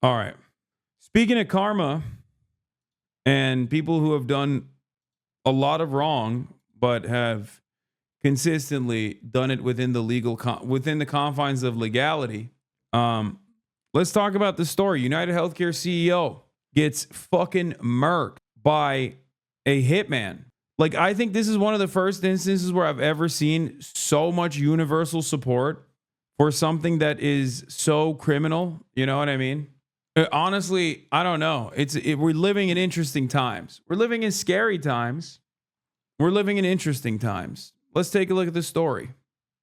All right. Speaking of karma and people who have done a lot of wrong, but have consistently done it within the within the confines of legality. Let's talk about the story. United Healthcare CEO gets fucking murked by a hitman. Like, I think this is one of the first instances where I've ever seen so much universal support for something that is so criminal. You know what I mean? Honestly, I don't know. We're living in interesting times. We're living in scary times. We're living in interesting times. Let's take a look at the story.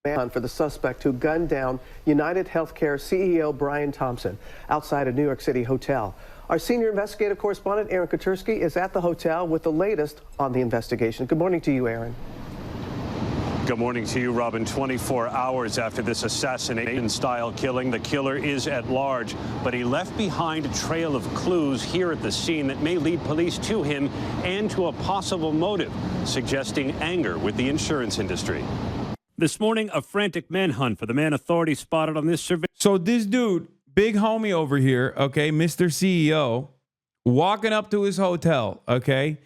For the suspect who gunned down United Healthcare CEO Brian Thompson outside a New York City hotel. Our senior investigative correspondent, Aaron Katursky, is at the hotel with the latest on the investigation. Good morning to you, Aaron. Good morning to you, Robin. 24 hours after this assassination-style killing, the killer is at large, but he left behind a trail of clues here at the scene that may lead police to him and to a possible motive, suggesting anger with the insurance industry. This morning, a frantic manhunt for the man authorities spotted on this survey. So this dude, big homie over here, okay, Mr. CEO, walking up to his hotel, okay,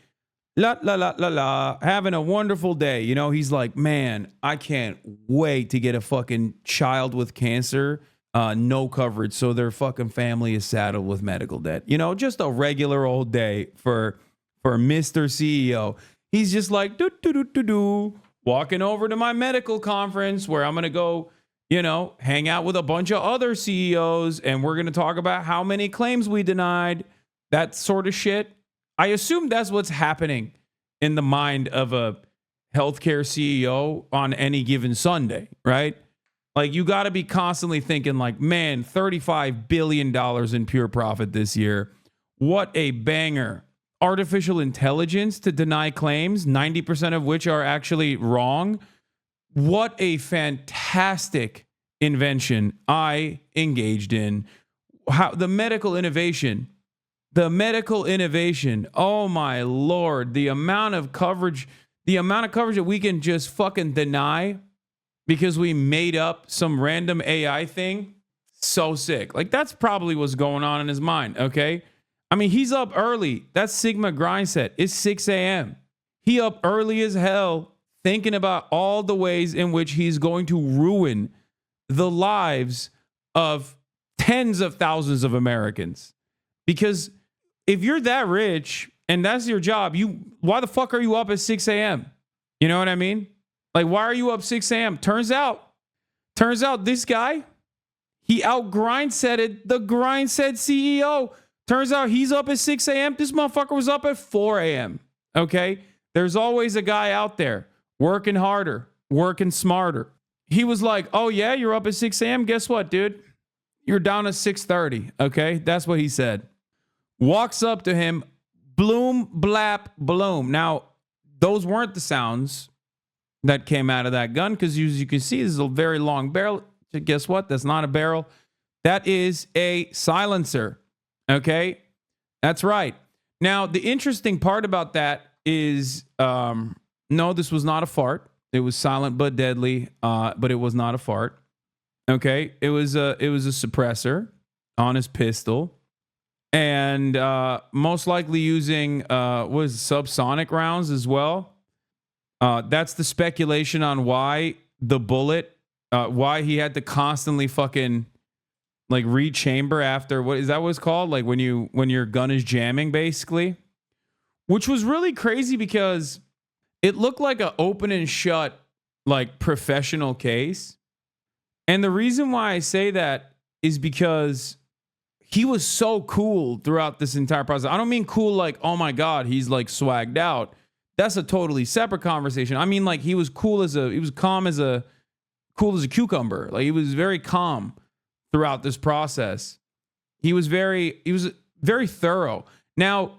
having a wonderful day. You know, he's like, man, I can't wait to get a fucking child with cancer, no coverage, so their fucking family is saddled with medical debt. You know, just a regular old day for Mr. CEO. He's just like, walking over to my medical conference where I'm going to go, you know, hang out with a bunch of other CEOs, and we're going to talk about how many claims we denied, that sort of shit. I assume that's what's happening in the mind of a healthcare CEO on any given Sunday, right? Like, you got to be constantly thinking like, man, $35 billion in pure profit this year. What a banger. Artificial intelligence to deny claims, 90% of which are actually wrong. What a fantastic invention I engaged in. How the medical innovation. Oh my Lord, the amount of coverage that we can just fucking deny because we made up some random AI thing. So sick. Like, that's probably what's going on in his mind, okay? I mean, he's up early. That's Sigma grind set. It's 6 a.m. He up early as hell thinking about all the ways in which he's going to ruin the lives of tens of thousands of Americans. Because if you're that rich and that's your job, why the fuck are you up at 6 a.m.? You know what I mean? Like, why are you up 6 a.m.? Turns out this guy, he out grind setted the grind set CEO. Turns out he's up at 6 a.m. This motherfucker was up at 4 a.m. Okay? There's always a guy out there working harder, working smarter. He was like, oh yeah, you're up at 6 a.m. Guess what, dude? You're down at 6:30. Okay? That's what he said. Walks up to him, bloom, blap, bloom. Now, those weren't the sounds that came out of that gun, because as you can see, this is a very long barrel. Guess what? That's not a barrel. That is a silencer. Okay, that's right. Now, the interesting part about that is, no, this was not a fart. It was silent but deadly, but it was not a fart. Okay, it was a suppressor on his pistol, and most likely using was subsonic rounds as well. That's the speculation on why the bullet, why he had to constantly fucking like rechamber after, what is that what's called? Like when your gun is jamming, basically. Which was really crazy because it looked like an open and shut, like, professional case. And the reason why I say that is because he was so cool throughout this entire process. I don't mean cool like, oh my God, he's like swagged out. That's a totally separate conversation. I mean, like, he was calm as a cucumber. Like, he was very calm throughout this process. He was very thorough. Now,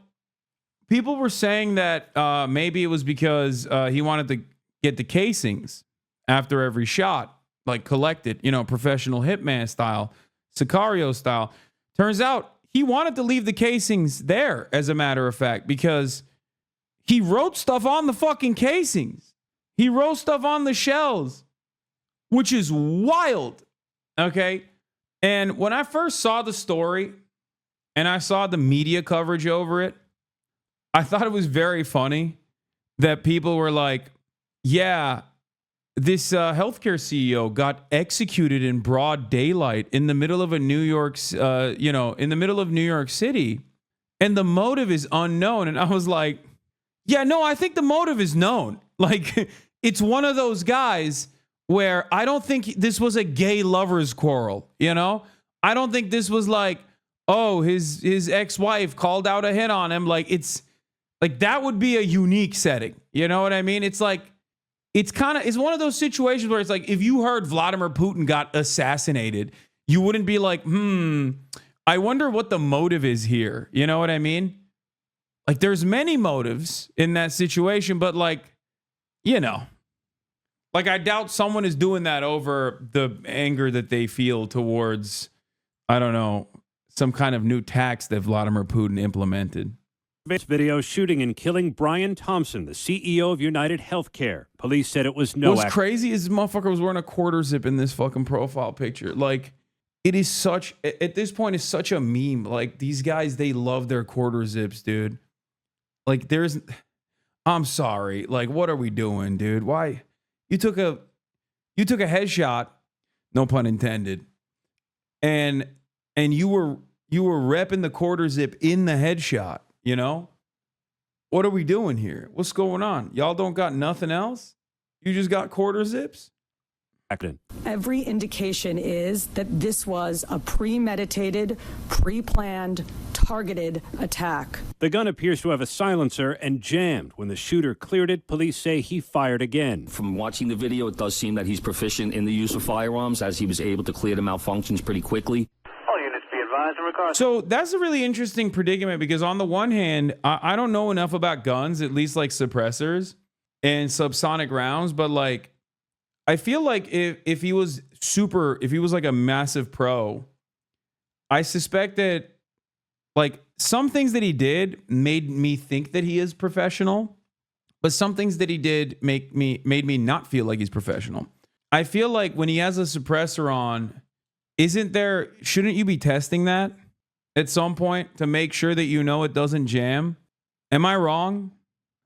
people were saying that maybe it was because he wanted to get the casings after every shot, like collected, professional hitman style, Sicario style. Turns out he wanted to leave the casings there, as a matter of fact, because he wrote stuff on the fucking casings. He wrote stuff on the shells, which is wild. Okay. And when I first saw the story, and I saw the media coverage over it, I thought it was very funny that people were like, yeah, this healthcare CEO got executed in broad daylight in the middle of in the middle of New York City, and the motive is unknown. And I was like, yeah, no, I think the motive is known. Like, it's one of those guys where I don't think this was a gay lovers quarrel, you know? I don't think this was like, oh, his ex-wife called out a hit on him. Like, it's like, that would be a unique setting. You know what I mean? It's like, it's one of those situations where it's like, if you heard Vladimir Putin got assassinated, you wouldn't be like, I wonder what the motive is here. You know what I mean? Like, there's many motives in that situation, but like, you know, like, I doubt someone is doing that over the anger that they feel towards, I don't know, some kind of new tax that Vladimir Putin implemented. This video shooting and killing Brian Thompson, the CEO of United Healthcare. Police said it was no What's crazy is this motherfucker was wearing a quarter zip in this fucking profile picture. Like, it is such, at this point, it's such a meme. Like, these guys, they love their quarter zips, dude. Like, I'm sorry. Like, what are we doing, dude? Why? You took a headshot, no pun intended, and you were repping the quarter zip in the headshot, you know? What are we doing here? What's going on? Y'all don't got nothing else? You just got quarter zips? Every indication is that this was a premeditated, pre-planned, targeted attack. The gun appears to have a silencer and jammed. When the shooter cleared it, police say he fired again. From watching the video, it does seem that he's proficient in the use of firearms, as he was able to clear the malfunctions pretty quickly. All units be advised in regards. So that's a really interesting predicament, because on the one hand, I don't know enough about guns, at least like suppressors and subsonic rounds, but like, I feel like if he was like a massive pro, I suspect that like some things that he did made me think that he is professional, but some things that he did made me not feel like he's professional. I feel like when he has a suppressor on, shouldn't you be testing that at some point to make sure that you know it doesn't jam? Am I wrong?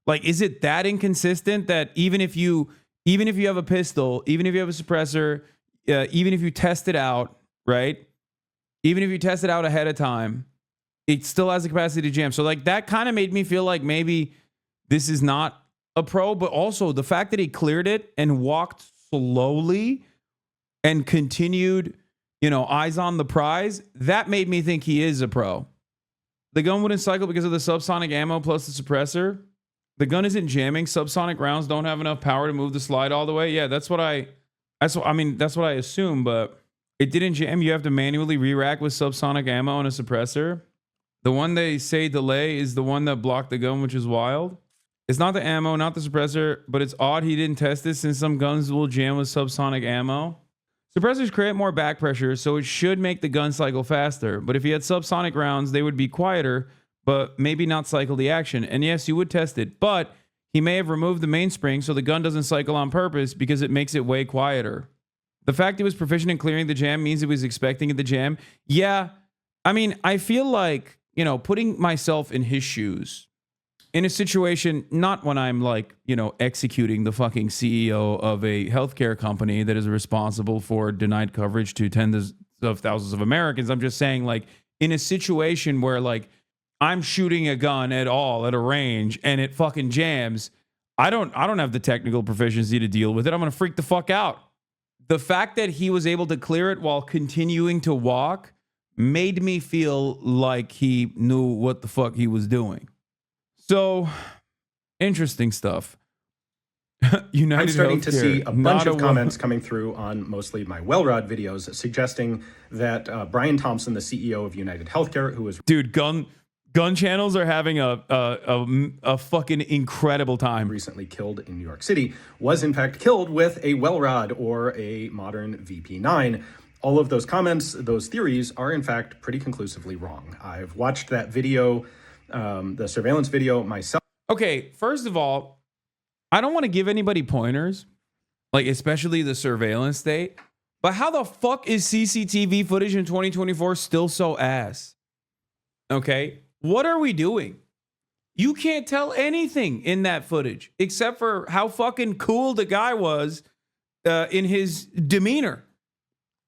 Like, is it that inconsistent that even if you have a pistol, even if you have a suppressor, even if you test it out, right? Even if you test it out ahead of time, it still has the capacity to jam. So like, that kind of made me feel like maybe this is not a pro, but also the fact that he cleared it and walked slowly and continued, eyes on the prize, that made me think he is a pro. The gun wouldn't cycle because of the subsonic ammo plus the suppressor. The gun isn't jamming. Subsonic rounds don't have enough power to move the slide all the way. Yeah, that's what I assume, but it didn't jam. You have to manually re-rack with subsonic ammo and a suppressor. The one they say delay is the one that blocked the gun, which is wild. It's not the ammo, not the suppressor, but it's odd he didn't test this since some guns will jam with subsonic ammo. Suppressors create more back pressure, so it should make the gun cycle faster. But if he had subsonic rounds, they would be quieter, but maybe not cycle the action. And yes, you would test it, but he may have removed the mainspring so the gun doesn't cycle on purpose because it makes it way quieter. The fact he was proficient in clearing the jam means he was expecting it to jam. Yeah, I mean, I feel like, putting myself in his shoes, in a situation, not when I'm like, executing the fucking CEO of a healthcare company that is responsible for denied coverage to tens of thousands of Americans. I'm just saying, like, in a situation where like I'm shooting a gun at a range and it fucking jams, I don't have the technical proficiency to deal with it. I'm going to freak the fuck out. The fact that he was able to clear it while continuing to walk made me feel like he knew what the fuck he was doing. So, interesting stuff. United I'm starting to see a bunch of comments woman. coming through on mostly my Wellrod videos suggesting that Brian Thompson, the CEO of United Healthcare, who was gun channels are having a fucking incredible time. Recently killed in New York City, was in fact killed with a Wellrod or a modern VP9. All of those comments, those theories are in fact pretty conclusively wrong. I've watched that video, the surveillance video myself. Okay, first of all, I don't want to give anybody pointers, like especially the surveillance state, but how the fuck is CCTV footage in 2024 still so ass? Okay. What are we doing? You can't tell anything in that footage except for how fucking cool the guy was in his demeanor.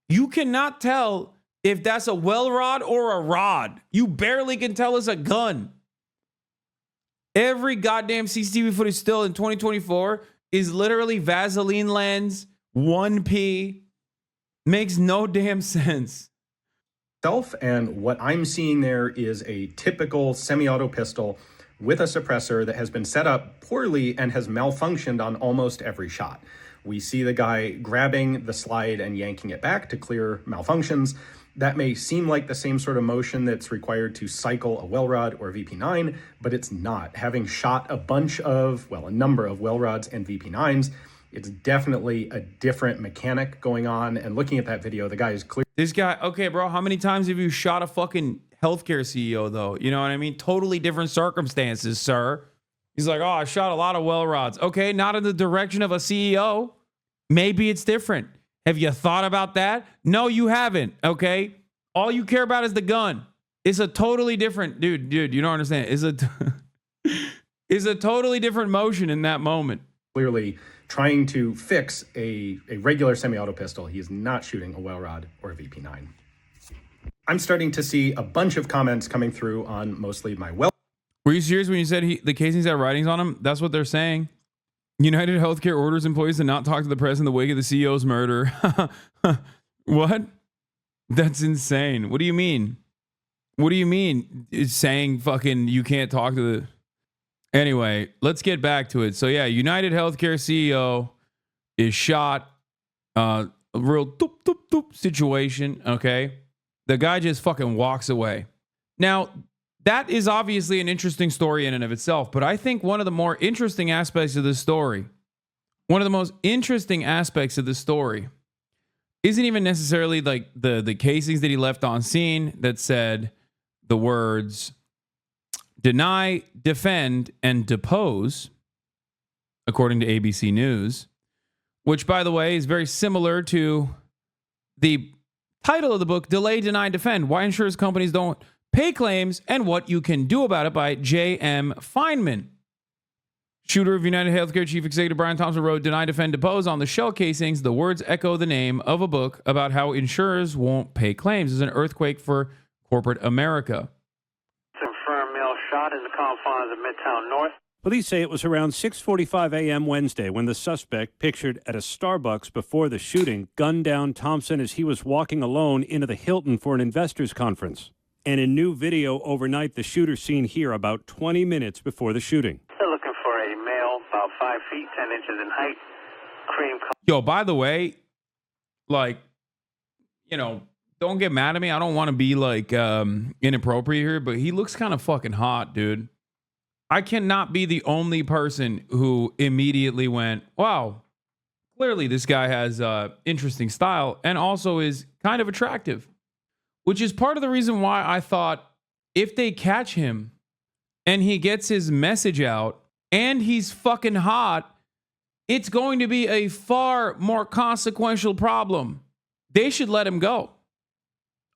You cannot tell if that's a well rod or a rod. You barely can tell it's a gun. Every goddamn CCTV footage still in 2024 is literally Vaseline lens, 1P. Makes no damn sense. And what I'm seeing there is a typical semi-auto pistol with a suppressor that has been set up poorly and has malfunctioned on almost every shot. We see the guy grabbing the slide and yanking it back to clear malfunctions. That may seem like the same sort of motion that's required to cycle a well rod or VP9, but it's not. Having shot a number of well rods and VP9s, it's definitely a different mechanic going on. And looking at that video, the guy is clear. This guy, okay, bro, how many times have you shot a fucking healthcare CEO, though? You know what I mean? Totally different circumstances, sir. He's like, oh, I shot a lot of well rods. Okay, not in the direction of a CEO. Maybe it's different. Have you thought about that? No, you haven't, okay? All you care about is the gun. It's a totally different, dude, you don't understand. It's a totally different motion in that moment. Clearly trying to fix a regular semi-auto pistol. He is not shooting a well rod or a VP9. I'm starting to see a bunch of comments coming through on mostly my well. Were you serious when you said the casings had writings on them? That's what they're saying. United Healthcare orders employees to not talk to the press in the wake of the CEO's murder. What? That's insane. What do you mean? What do you mean? It's saying fucking you can't talk to the... Anyway, let's get back to it. So yeah, United Healthcare CEO is shot. A real doop, doop, doop situation. Okay. The guy just fucking walks away. Now, that is obviously an interesting story in and of itself, but I think one of the more interesting aspects of this story, isn't even necessarily like the casings that he left on scene that said the words deny, defend, and depose, according to ABC News, which, by the way, is very similar to the title of the book, Delay, Deny, Defend, Why Insurance Companies Don't Pay Claims and What You Can Do About It by J.M. Feynman. Shooter of United Healthcare Chief Executive Brian Thompson wrote Deny, Defend, Depose on the shell casings. The words echo the name of a book about how insurers won't pay claims. It's an earthquake for corporate America. Confirmed male shot in the confines of Midtown North. Police say it was around 6:45 a.m. Wednesday when the suspect, pictured at a Starbucks before the shooting, gunned down Thompson as he was walking alone into the Hilton for an investors conference. And in new video overnight, the shooter seen here about 20 minutes before the shooting. They're looking for a male about 5 feet 10 inches in height, cream color. Yo, by the way, like, you know, don't get mad at me. I don't want to be like inappropriate here, but he looks kind of fucking hot, dude. I cannot be the only person who immediately went, wow, clearly this guy has interesting style and also is kind of attractive, which is part of the reason why I thought if they catch him and he gets his message out and he's fucking hot, it's going to be a far more consequential problem. They should let him go.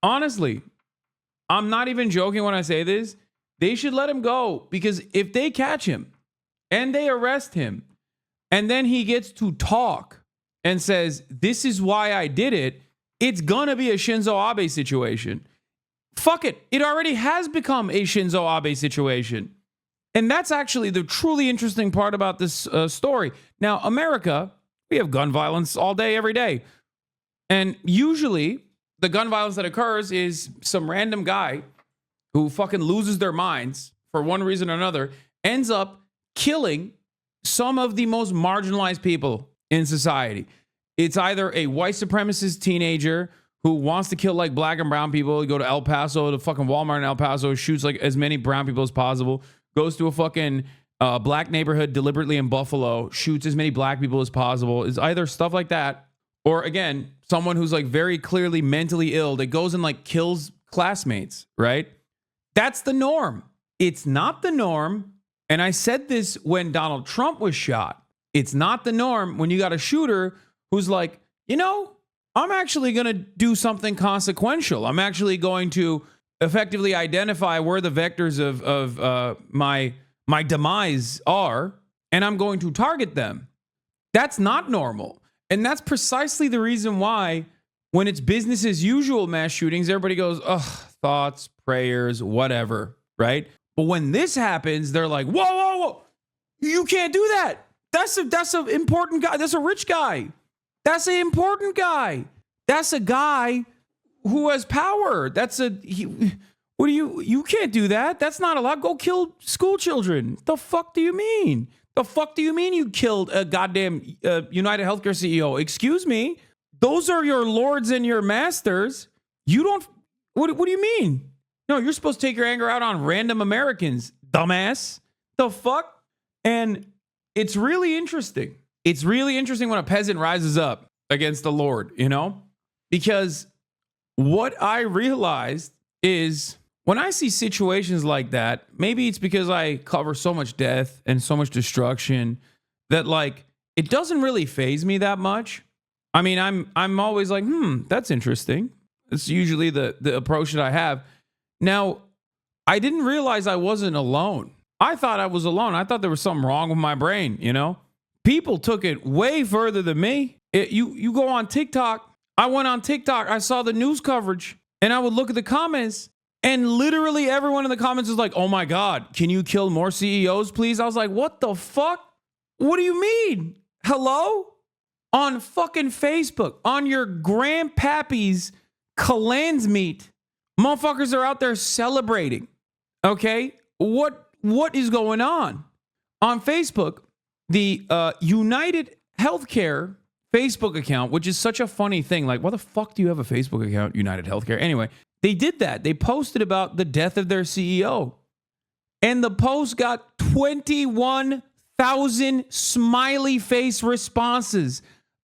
Honestly, I'm not even joking when I say this. They should let him go, because if they catch him and they arrest him and then he gets to talk and says, this is why I did it, it's going to be a Shinzo Abe situation. Fuck it. It already has become a Shinzo Abe situation. And that's actually the truly interesting part about this story. Now, America, we have gun violence all day, every day. And usually the gun violence that occurs is some random guy who fucking loses their minds for one reason or another, ends up killing some of the most marginalized people in society. It's either a white supremacist teenager who wants to kill like black and brown people, go to El Paso, to fucking Walmart in El Paso, shoots like as many brown people as possible, goes to a fucking black neighborhood deliberately in Buffalo, shoots as many black people as possible. It's either stuff like that, or again, someone who's like very clearly mentally ill that goes and like kills classmates, right? That's the norm. It's not the norm. And I said this when Donald Trump was shot. It's not the norm when you got a shooter who's like, you know, I'm actually going to do something consequential. I'm actually going to effectively identify where the vectors of my demise are, and I'm going to target them. That's not normal. And that's precisely the reason why when it's business as usual mass shootings, everybody goes, ugh, thoughts, prayers, whatever, right? But when this happens, they're like, whoa, whoa, whoa, you can't do that. That's an important guy. That's a rich guy. That's an important guy. That's a guy who has power. You can't do that. That's not allowed. Go kill school children. The fuck do you mean? The fuck do you mean you killed a goddamn United Healthcare CEO? Excuse me. Those are your lords and your masters. You don't, what do you mean? No, you're supposed to take your anger out on random Americans, dumbass. The fuck? And it's really interesting. It's really interesting when a peasant rises up against the Lord, you know? Because what I realized is when I see situations like that, maybe it's because I cover so much death and so much destruction that like it doesn't really faze me that much. I mean, I'm always like, that's interesting. It's usually the approach that I have. Now, I didn't realize I wasn't alone. I thought I was alone. I thought there was something wrong with my brain, you know? People took it way further than me. You go on TikTok. I went on TikTok. I saw the news coverage and I would look at the comments and literally everyone in the comments was like, oh my God, can you kill more CEOs, please? I was like, what the fuck? What do you mean? Hello? On fucking Facebook, on your grandpappy's Kalans meet, motherfuckers are out there celebrating. Okay? What is going on? On Facebook, the United Healthcare Facebook account, which is such a funny thing. Like, why the fuck do you have a Facebook account, United Healthcare? Anyway, they did that. They posted about the death of their CEO. And the post got 21,000 smiley face responses.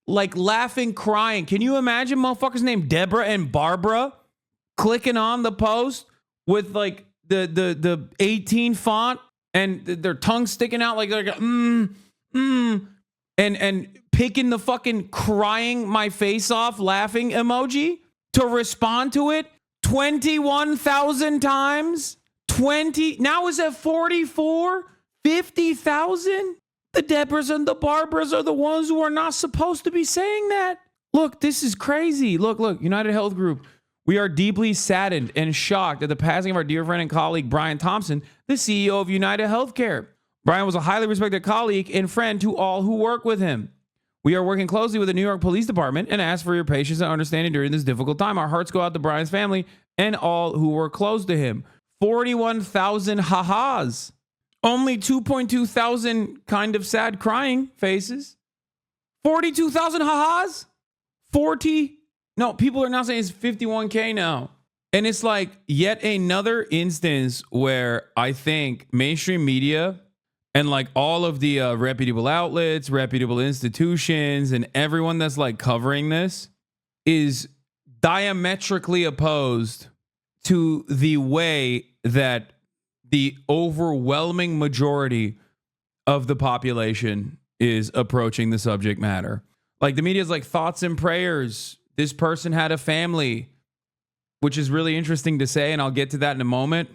Like laughing, crying. Can you imagine motherfuckers named Deborah and Barbara clicking on the post with like the 18 font and their tongue sticking out like and picking the fucking crying my face off laughing emoji to respond to it 21,000 times? 20 now is at 44, 50,000. The Deborahs and the Barbaras are the ones who are not supposed to be saying that. Look, this is crazy. Look, United Health Group. We are deeply saddened and shocked at the passing of our dear friend and colleague, Brian Thompson, the CEO of United Healthcare. Brian was a highly respected colleague and friend to all who work with him. We are working closely with the New York Police Department and ask for your patience and understanding during this difficult time. Our hearts go out to Brian's family and all who were close to him. 41,000 ha-has. Only 2.2 thousand kind of sad crying faces. 42,000 ha-has. No, people are now saying it's 51K now. And it's like yet another instance where I think mainstream media and like all of the reputable outlets, reputable institutions, and everyone that's like covering this is diametrically opposed to the way that the overwhelming majority of the population is approaching the subject matter. Like the media is like thoughts and prayers. This person had a family, which is really interesting to say. And I'll get to that in a moment.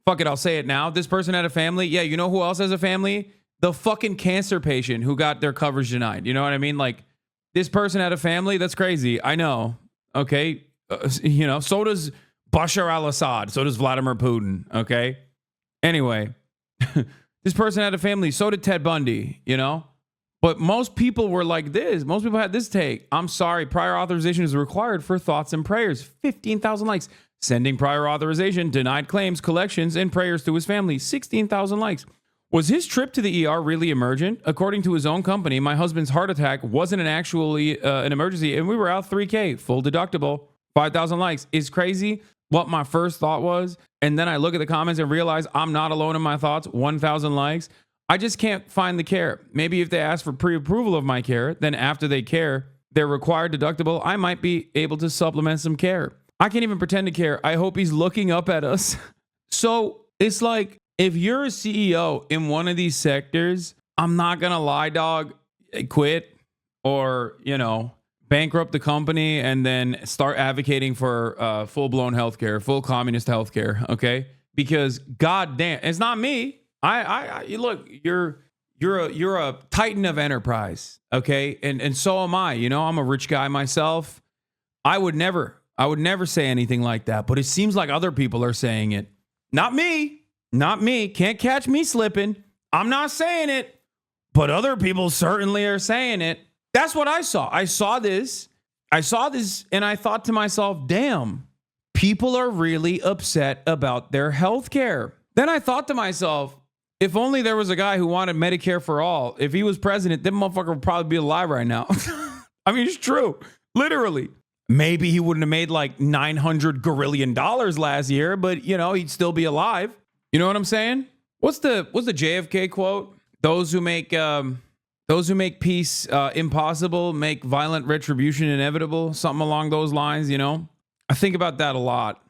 Fuck it. I'll say it now. This person had a family. Yeah. You know who else has a family? The fucking cancer patient who got their coverage denied. You know what I mean? Like this person had a family. That's crazy. I know. Okay. So does Bashar al-Assad. So does Vladimir Putin. Okay. Anyway, this person had a family. So did Ted Bundy, you know? But most people were like this. Most people had this take. I'm sorry, prior authorization is required for thoughts and prayers. 15,000 likes. Sending prior authorization, denied claims, collections, and prayers to his family. 16,000 likes. Was his trip to the ER really emergent? According to his own company, my husband's heart attack wasn't an emergency, and we were out $3K, full deductible. 5,000 likes. Is crazy what my first thought was. And then I look at the comments and realize I'm not alone in my thoughts. 1,000 likes. I just can't find the care. Maybe if they ask for pre-approval of my care, then after they care, their required deductible, I might be able to supplement some care. I can't even pretend to care. I hope he's looking up at us. So it's like, if you're a CEO in one of these sectors, I'm not going to lie, dog, quit or, bankrupt the company, and then start advocating for full-blown healthcare, full communist healthcare, okay? Because goddamn, it's not me. You look, you're a titan of enterprise, okay? And so am I. You know, I'm a rich guy myself. I would never say anything like that, but it seems like other people are saying it. Not me. Can't catch me slipping. I'm not saying it, but other people certainly are saying it. That's what I saw. I saw this, and I thought to myself, damn, people are really upset about their health care. Then I thought to myself, if only there was a guy who wanted Medicare for all. If he was president, that motherfucker would probably be alive right now. I mean, it's true. Literally. Maybe he wouldn't have made like $900 gorillion last year, but you know, he'd still be alive. You know what I'm saying? What's the JFK quote? Those who make peace impossible make violent retribution inevitable. Something along those lines, you know? I think about that a lot.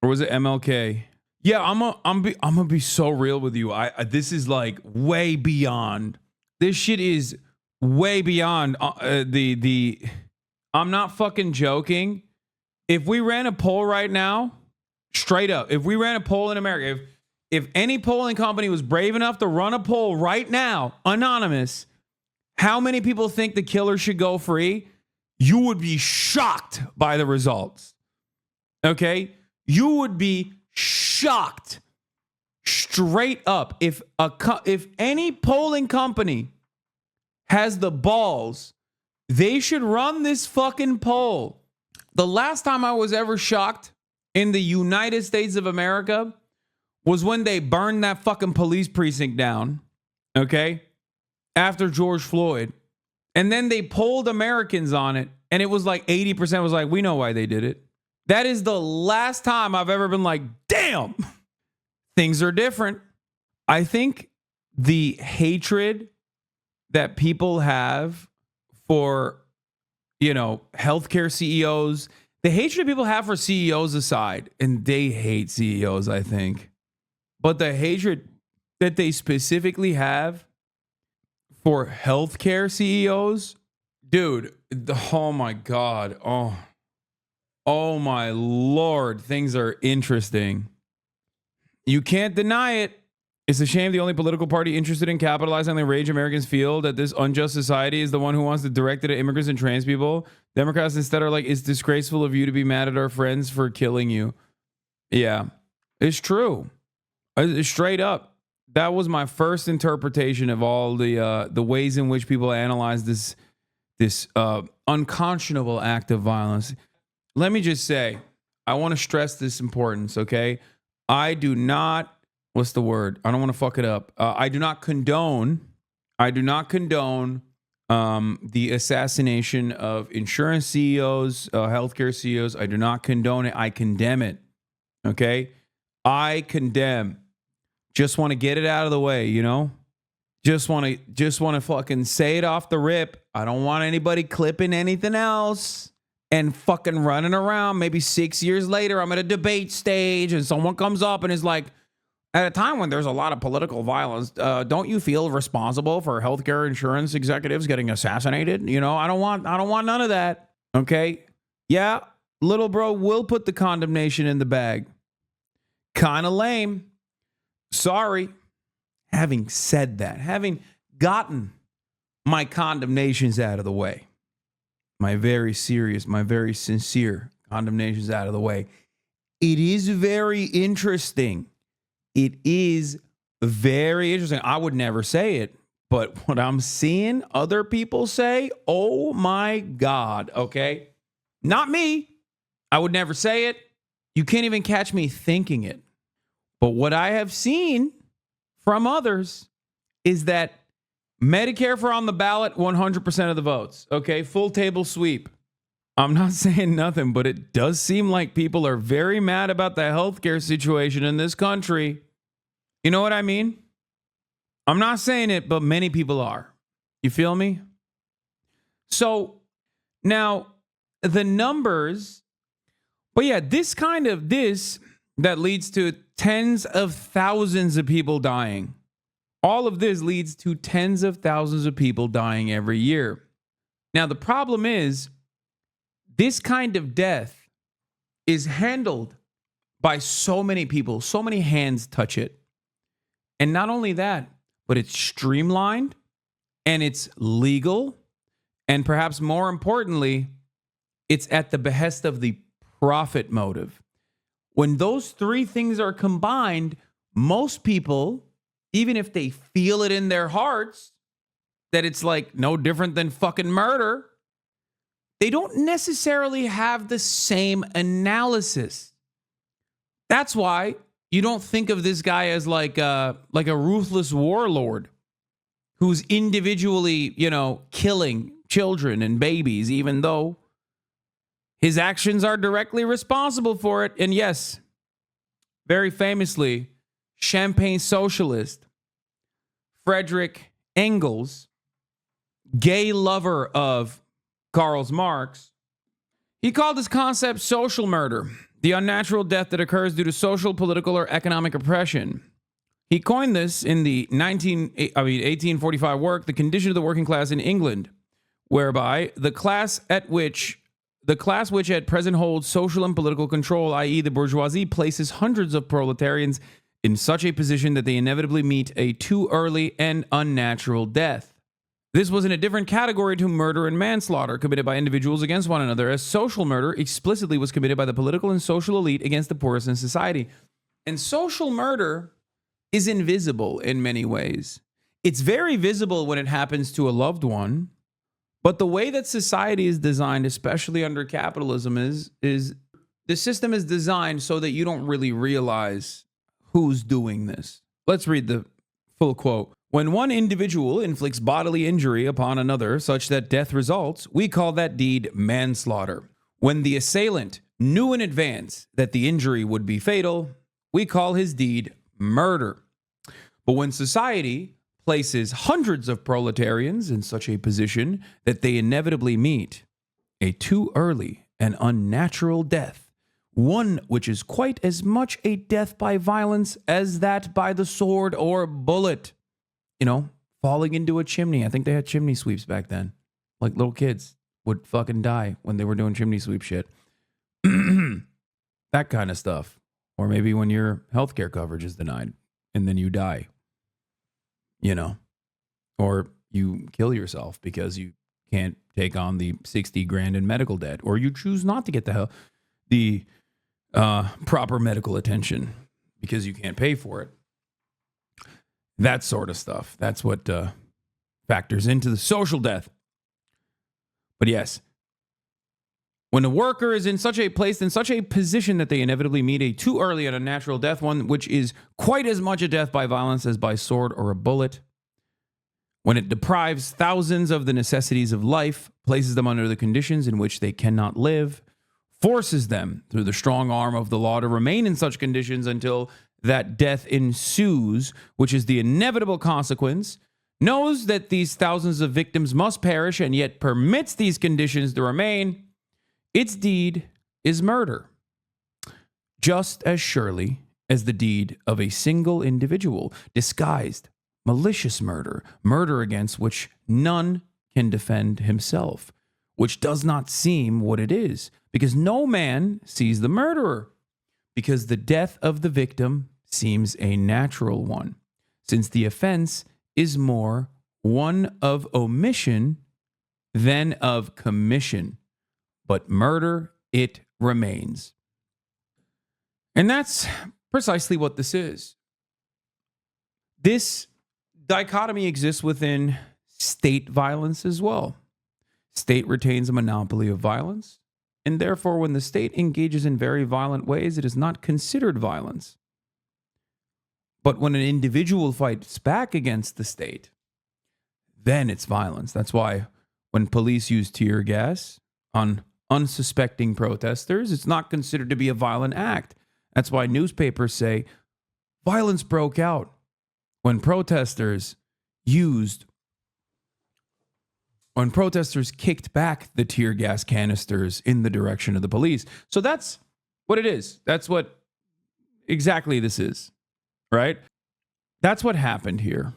Or was it MLK? Yeah, I'm gonna be so real with you. This is like way beyond. This shit is way beyond the. I'm not fucking joking. If we ran a poll right now, straight up, if we ran a poll in America, if any polling company was brave enough to run a poll right now, anonymous, how many people think the killer should go free? You would be shocked by the results. Okay? You would be shocked. Straight up. If any polling company has the balls, they should run this fucking poll. The last time I was ever shocked in the United States of America was when they burned that fucking police precinct down, okay, after George Floyd. And then they polled Americans on it, and it was like 80% was like, we know why they did it. That is the last time I've ever been like, damn, things are different. I think the hatred that people have for, you know, healthcare CEOs, the hatred people have for CEOs aside, and they hate CEOs, I think, but the hatred that they specifically have for healthcare CEOs, dude, oh my God. Oh my Lord. Things are interesting. You can't deny it. It's a shame the only political party interested in capitalizing on the rage Americans feel that this unjust society is the one who wants to direct it at immigrants and trans people. Democrats instead are like, it's disgraceful of you to be mad at our friends for killing you. Yeah, it's true. It's straight up. That was my first interpretation of all the ways in which people analyze this unconscionable act of violence. Let me just say, I want to stress this importance, okay? I do not, what's the word? I don't want to fuck it up. I do not condone the assassination of insurance CEOs, healthcare CEOs. I do not condone it. I condemn it, okay? I condemn. Just want to get it out of the way, you know? Just want to fucking say it off the rip. I don't want anybody clipping anything else and fucking running around. Maybe 6 years later, I'm at a debate stage and someone comes up and is like, at a time when there's a lot of political violence, don't you feel responsible for healthcare insurance executives getting assassinated? You know, I don't want none of that. Okay. Yeah. Little bro will put the condemnation in the bag. Kind of lame. Sorry. Having said that, having gotten my condemnations out of the way, my very serious, my very sincere condemnations out of the way, it is very interesting. It is very interesting. I would never say it, but what I'm seeing other people say, oh my God, okay? Not me. I would never say it. You can't even catch me thinking it. But what I have seen from others is that Medicare for on the ballot, 100% of the votes. Okay, full table sweep. I'm not saying nothing, but it does seem like people are very mad about the healthcare situation in this country. You know what I mean? I'm not saying it, but many people are. You feel me? So now the numbers, but yeah, this that leads to tens of thousands of people dying. All of this leads to tens of thousands of people dying every year. Now, the problem is this kind of death is handled by so many people, so many hands touch it. And not only that, but it's streamlined and it's legal. And perhaps more importantly, it's at the behest of the profit motive. When those three things are combined, most people, even if they feel it in their hearts that it's like no different than fucking murder, they don't necessarily have the same analysis. That's why you don't think of this guy as like a ruthless warlord who's individually, killing children and babies, even though his actions are directly responsible for it. And yes, very famously, Champagne socialist Frederick Engels, gay lover of Karl Marx, he called this concept social murder, the unnatural death that occurs due to social, political, or economic oppression. He coined this in the 1845 work, The Condition of the Working Class in England, whereby the class which at present holds social and political control, i.e. the bourgeoisie, places hundreds of proletarians in such a position that they inevitably meet a too early and unnatural death. This was in a different category to murder and manslaughter committed by individuals against one another, as social murder explicitly was committed by the political and social elite against the poorest in society. And social murder is invisible in many ways. It's very visible when it happens to a loved one, but the way that society is designed, especially under capitalism, is the system is designed so that you don't really realize who's doing this. Let's read the full quote. When one individual inflicts bodily injury upon another such that death results, we call that deed manslaughter. When the assailant knew in advance that the injury would be fatal, we call his deed murder. But when society places hundreds of proletarians in such a position that they inevitably meet a too early and unnatural death, one which is quite as much a death by violence as that by the sword or bullet, falling into a chimney. I think they had chimney sweeps back then. Like little kids would fucking die when they were doing chimney sweep shit. That kind of stuff. Or maybe when your healthcare coverage is denied and then you die, or you kill yourself because you can't take on the 60 grand in medical debt, or you choose not to get the proper medical attention because you can't pay for it. That sort of stuff. That's what factors into the social death. But yes, when a worker is in such a position that they inevitably meet a too early and unnatural death, one which is quite as much a death by violence as by sword or a bullet, when it deprives thousands of the necessities of life, places them under the conditions in which they cannot live, forces them through the strong arm of the law to remain in such conditions until that death ensues, which is the inevitable consequence, knows that these thousands of victims must perish and yet permits these conditions to remain, its deed is murder. Just as surely as the deed of a single individual, disguised, malicious murder, murder against which none can defend himself, which does not seem what it is, because no man sees the murderer, because the death of the victim seems a natural one, since the offense is more one of omission than of commission, but murder it remains. And that's precisely what this is. This dichotomy exists within state violence as well. State retains a monopoly of violence, and therefore when the state engages in very violent ways, it is not considered violence. But when an individual fights back against the state, then it's violence. That's why when police use tear gas on unsuspecting protesters, it's not considered to be a violent act. That's why newspapers say violence broke out when protesters kicked back the tear gas canisters in the direction of the police. So that's what it is. That's what exactly this is, right? That's what happened here.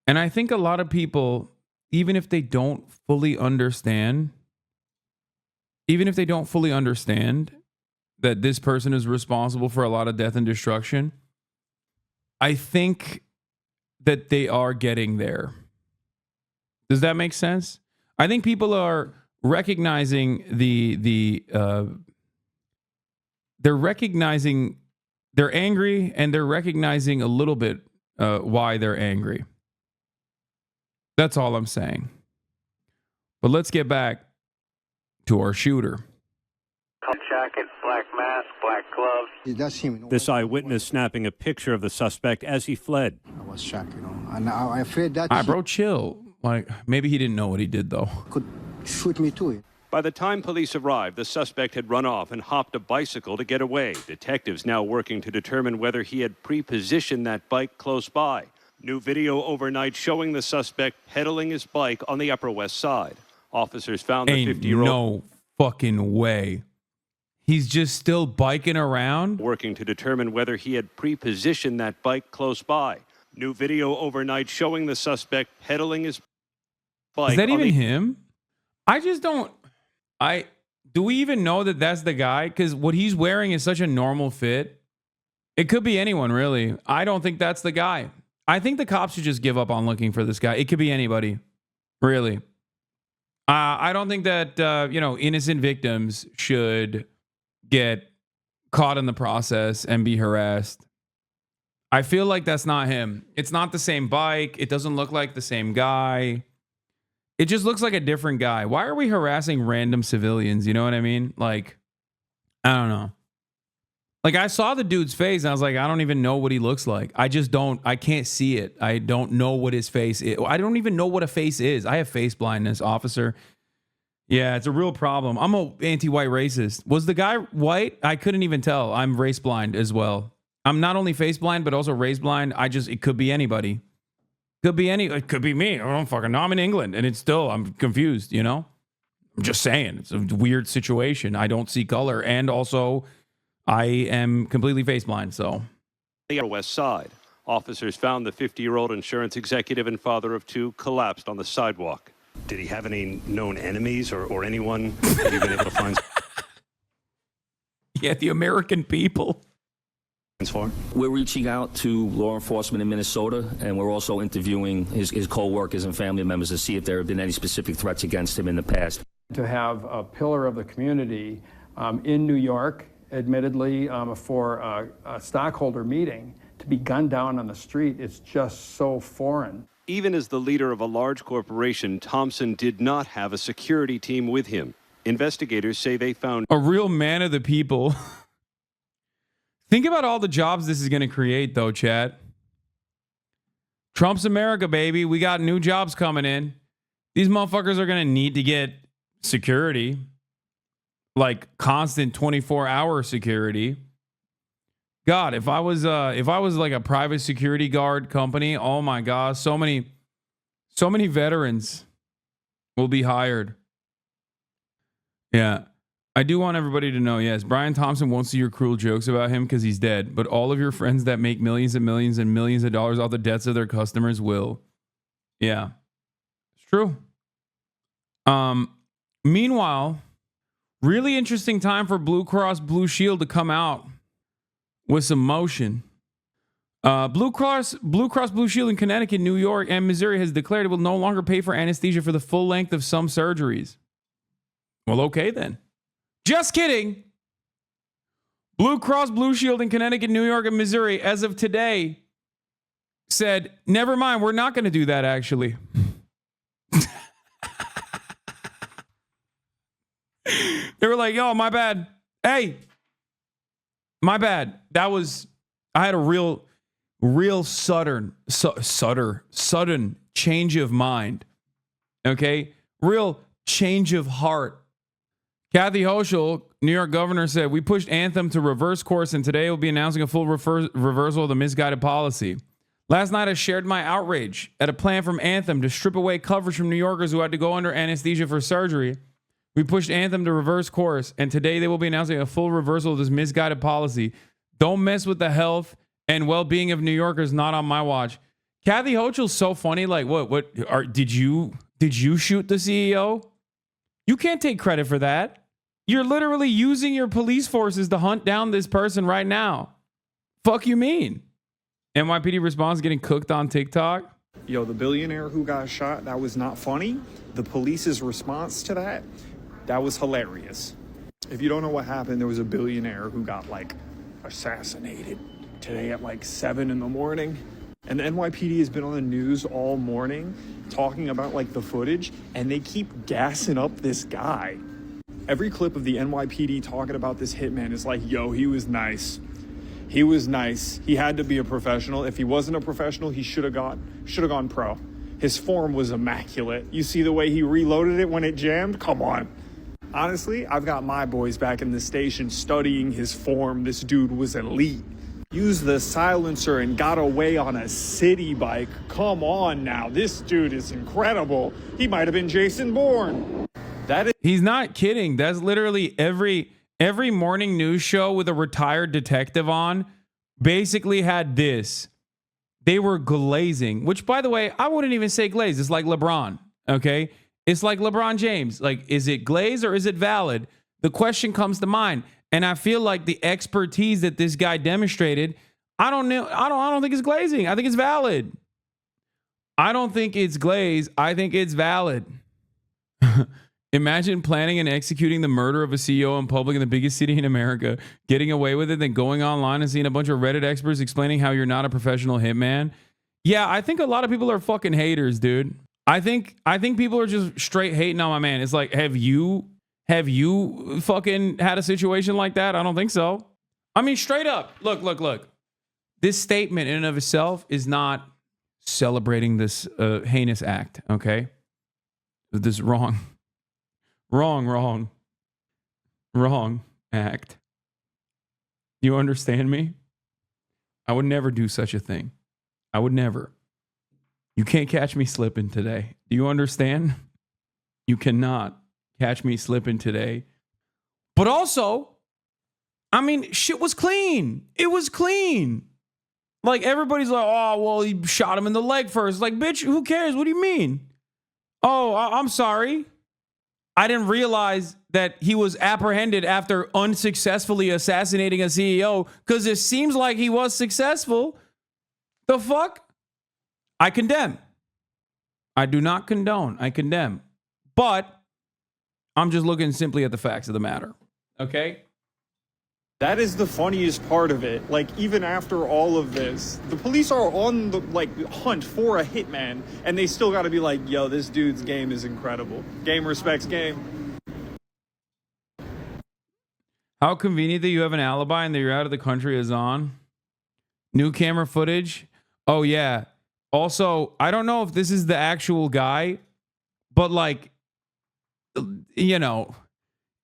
And I think a lot of people, even if they don't fully understand even if they don't fully understand that this person is responsible for a lot of death and destruction, I think that they are getting there. Does that make sense? I think people are recognizing they're angry, and they're recognizing a little bit why they're angry. That's all I'm saying. But let's get back to our shooter. Jacket, black mask, black gloves. It does seem. This eyewitness snapping a picture of the suspect as he fled. I was shocked, and I afraid that All right, bro, chill. Like, maybe he didn't know what he did, though. could shoot me too. By the time police arrived, the suspect had run off and hopped a bicycle to get away. Detectives now working to determine whether he had pre-positioned that bike close by. New video overnight showing the suspect pedaling his bike on the Upper West Side. Officers found the 50-year-old... No fucking way. He's just still biking around? Working to determine whether he had pre-positioned that bike close by. New video overnight showing the suspect pedaling his bike... Is that even him? I just don't... Do we even know that that's the guy? Because what he's wearing is such a normal fit. It could be anyone, really. I don't think that's the guy. I think the cops should just give up on looking for this guy. It could be anybody, really. I don't think that innocent victims should get caught in the process and be harassed. I feel like that's not him. It's not the same bike. It doesn't look like the same guy. It just looks like a different guy. Why are we harassing random civilians? You know what I mean? Like, I don't know. Like, I saw the dude's face and I was like, I don't even know what he looks like. I can't see it. I don't know what his face is. I don't even know what a face is. I have face blindness, officer. Yeah, it's a real problem. I'm an anti-white racist. Was the guy white? I couldn't even tell. I'm race blind as well. I'm not only face blind, but also race blind. It could be anybody. It could be me. I don't fucking know. I'm in England and I'm confused, you know? I'm just saying. It's a weird situation. I don't see color. And also, I am completely face blind, so. The West Side. Officers found the 50-year-old insurance executive and father of two collapsed on the sidewalk. Did he have any known enemies or anyone that you've been able to find? Yeah, the American people. For? We're reaching out to law enforcement in Minnesota, and we're also interviewing his co-workers and family members to see if there have been any specific threats against him in the past. To have a pillar of the community in New York, admittedly, for a stockholder meeting, to be gunned down on the street is just so foreign. Even as the leader of a large corporation, Thompson did not have a security team with him. Investigators say they found a real man of the people. Think about all the jobs this is going to create, though, chat. Trump's America, baby. We got new jobs coming in. These motherfuckers are going to need to get security, like constant 24-hour security. God, if I was like a private security guard company, oh my God, so many veterans will be hired. Yeah. I do want everybody to know, yes, Brian Thompson won't see your cruel jokes about him because he's dead, but all of your friends that make millions and millions and millions of dollars off the debts of their customers will. Yeah, it's true. Meanwhile, really interesting time for Blue Cross Blue Shield to come out with some motion. Blue Cross Blue Shield in Connecticut, New York, and Missouri has declared it will no longer pay for anesthesia for the full length of some surgeries. Well, okay then. Just kidding. Blue Cross Blue Shield in Connecticut, New York, and Missouri, as of today, said, never mind, we're not going to do that, actually. They were like, yo, my bad. Hey, my bad. I had a real sudden change of mind. Okay? Real change of heart. Kathy Hochul, New York governor, said, we pushed Anthem to reverse course, and today we'll be announcing a full reversal of the misguided policy. Last night, I shared my outrage at a plan from Anthem to strip away coverage from New Yorkers who had to go under anesthesia for surgery. We pushed Anthem to reverse course, and today they will be announcing a full reversal of this misguided policy. Don't mess with the health and well-being of New Yorkers, not on my watch. Kathy Hochul's so funny. Like, did you shoot the CEO? You can't take credit for that. You're literally using your police forces to hunt down this person right now. Fuck you mean? NYPD response getting cooked on TikTok. Yo, the billionaire who got shot, that was not funny. The police's response to that was hilarious. If you don't know what happened, there was a billionaire who got like assassinated today at like 7 in the morning. And the NYPD has been on the news all morning talking about like the footage, and they keep gassing up this guy. Every clip of the NYPD talking about this hitman is like, yo, he was nice. He was nice. He had to be a professional. If he wasn't a professional, he should have gone pro. His form was immaculate. You see the way he reloaded it when it jammed? Come on. Honestly, I've got my boys back in the station studying his form. This dude was elite. Used the silencer and got away on a city bike. Come on now. This dude is incredible. He might have been Jason Bourne. He's not kidding. That's literally every morning news show with a retired detective on basically had this. They were glazing, which, by the way, I wouldn't even say glaze. It's like LeBron, okay? It's like LeBron James. Like, is it glaze or is it valid? The question comes to mind. And I feel like the expertise that this guy demonstrated, I don't know. I don't think it's glazing. I think it's valid. I don't think it's glaze. I think it's valid. Imagine planning and executing the murder of a CEO in public in the biggest city in America, getting away with it, then going online and seeing a bunch of Reddit experts explaining how you're not a professional hitman. Yeah, I think a lot of people are fucking haters, dude. I think people are just straight hating on my man. It's like, have you fucking had a situation like that? I don't think so. I mean, straight up. Look. This statement in and of itself is not celebrating this heinous act, okay? This wrong act. You understand me? I would never do such a thing. I would never. You can't catch me slipping today. Do you understand? You cannot catch me slipping today. But also, I mean, shit was clean. It was clean. Like, everybody's like, oh, well, he shot him in the leg first. Like, bitch, who cares? What do you mean? Oh, I'm sorry. I didn't realize that he was apprehended after unsuccessfully assassinating a CEO, because it seems like he was successful. The fuck? I condemn. I do not condone. I condemn. But I'm just looking simply at the facts of the matter. Okay? That is the funniest part of it. Like, even after all of this, the police are on the hunt for a hitman, and they still got to be like, yo, this dude's game is incredible. Game respects game. How convenient that you have an alibi and that you're out of the country is on. New camera footage. Oh, yeah. Also, I don't know if this is the actual guy, but like, you know,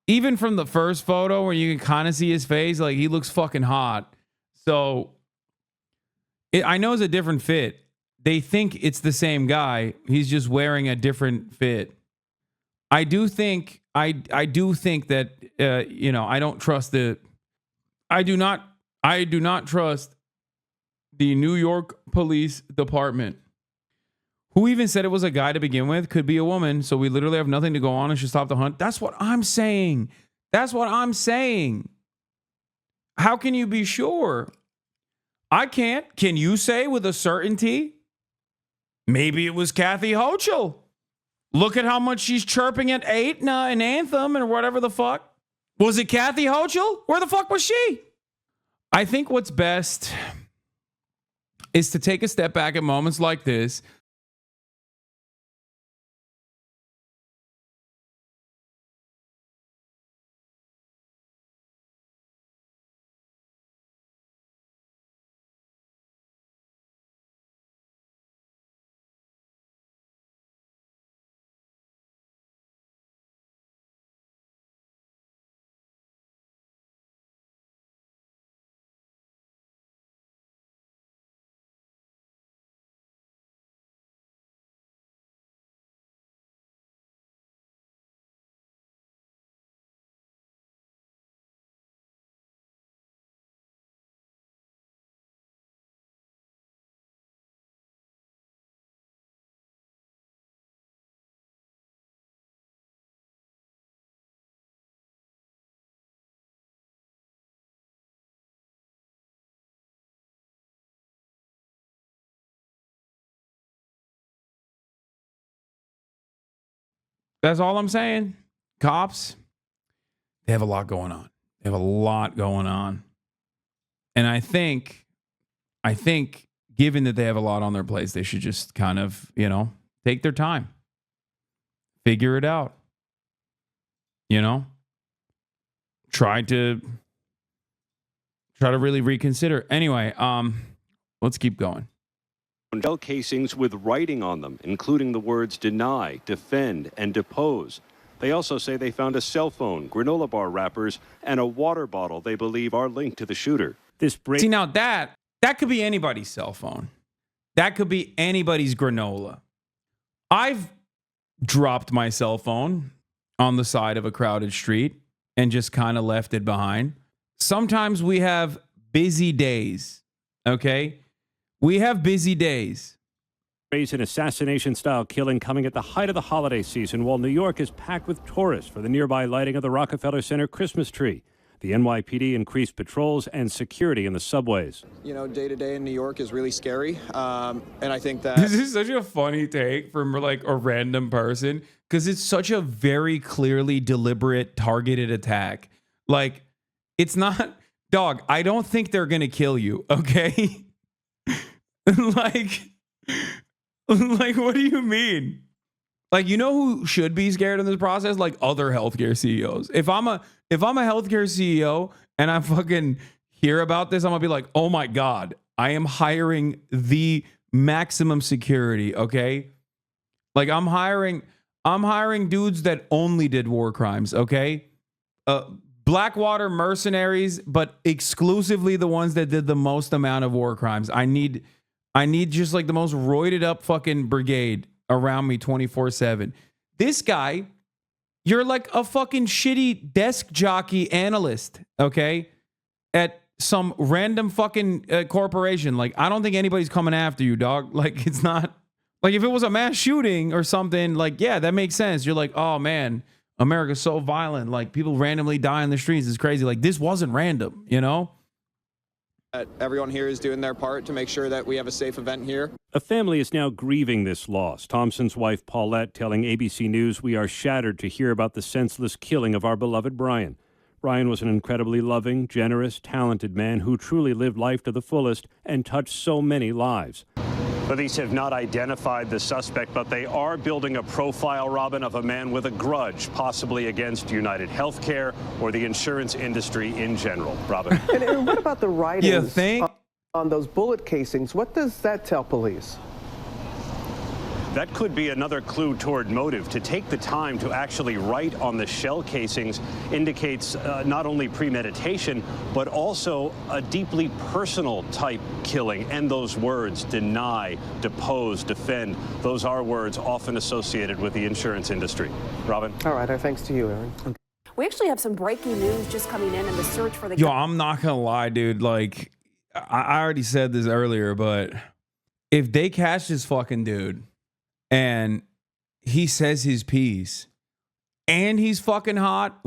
even from the first photo where you can kind of see his face, like, he looks fucking hot. So I know it's a different fit. They think it's the same guy. He's just wearing a different fit. I do think that you know, I do not trust the New York Police Department. Who even said it was a guy to begin with? Could be a woman. So we literally have nothing to go on and should stop the hunt. That's what I'm saying. That's what I'm saying. How can you be sure? I can't. Can you say with a certainty? Maybe it was Kathy Hochul. Look at how much she's chirping at Aetna and Anthem and whatever the fuck. Was it Kathy Hochul? Where the fuck was she? I think what's best is to take a step back at moments like this, That's all I'm saying. Cops, they have a lot going on. They have a lot going on. And I think given that they have a lot on their plates, they should just kind of, take their time. Figure it out. Try to really reconsider. Anyway, let's keep going. Shell casings with writing on them, including the words deny, defend, and depose. They also say they found a cell phone, granola bar wrappers, and a water bottle they believe are linked to the shooter. See, now that could be anybody's cell phone. That could be anybody's granola. I've dropped my cell phone on the side of a crowded street and just kind of left it behind. Sometimes we have busy days, okay? We have busy days. An assassination-style killing coming at the height of the holiday season while New York is packed with tourists for the nearby lighting of the Rockefeller Center Christmas tree. The NYPD increased patrols and security in the subways. Day to day in New York is really scary. And I think that this is such a funny take from like a random person because it's such a very clearly deliberate targeted attack. Like, it's not, dog, I don't think they're going to kill you, okay? like, what do you mean? Like, who should be scared in this process? Like other healthcare CEOs. If I'm a healthcare CEO and I fucking hear about this, I'm gonna be like, oh my God, I am hiring the maximum security, okay? Like I'm hiring dudes that only did war crimes, okay? Blackwater mercenaries, but exclusively the ones that did the most amount of war crimes. I need just like the most roided up fucking brigade around me 24/7. This guy, you're like a fucking shitty desk jockey analyst, okay? At some random fucking corporation. Like, I don't think anybody's coming after you, dog. Like, it's not like if it was a mass shooting or something, like, yeah, that makes sense. You're like, oh man, America's so violent. Like, people randomly die in the streets. It's crazy. Like, this wasn't random, everyone here is doing their part to make sure that we have a safe event here. A family is now grieving this loss. Thompson's wife, Paulette, telling ABC News, "We are shattered to hear about the senseless killing of our beloved Brian. Brian was an incredibly loving, generous, talented man who truly lived life to the fullest and touched so many lives." Police have not identified the suspect, but they are building a profile, Robin, of a man with a grudge, possibly against United Healthcare or the insurance industry in general. Robin. And what about the writings on those bullet casings? What does that tell police? That could be another clue toward motive. To take the time to actually write on the shell casings indicates not only premeditation, but also a deeply personal type killing. And those words, deny, depose, defend, those are words often associated with the insurance industry. Robin? All right, our thanks to you, Aaron. Okay. We actually have some breaking news just coming in the search for the... Yo, I'm not gonna lie, dude. Like, I already said this earlier, but if they catch this fucking dude and he says his piece and he's fucking hot,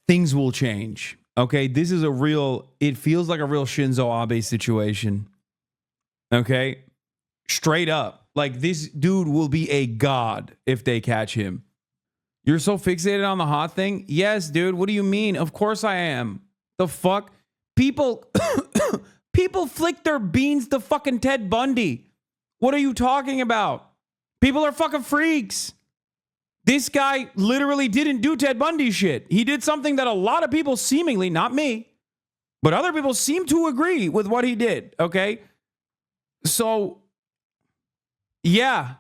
things will change. Okay. This is it feels like a real Shinzo Abe situation. Okay. Straight up. Like, this dude will be a god if they catch him. You're so fixated on the hot thing? Yes, dude. What do you mean? Of course I am. The fuck? People flick their beans to fucking Ted Bundy. What are you talking about? People are fucking freaks. This guy literally didn't do Ted Bundy shit. He did something that a lot of people seemingly, not me, but other people seem to agree with what he did, okay? So, yeah.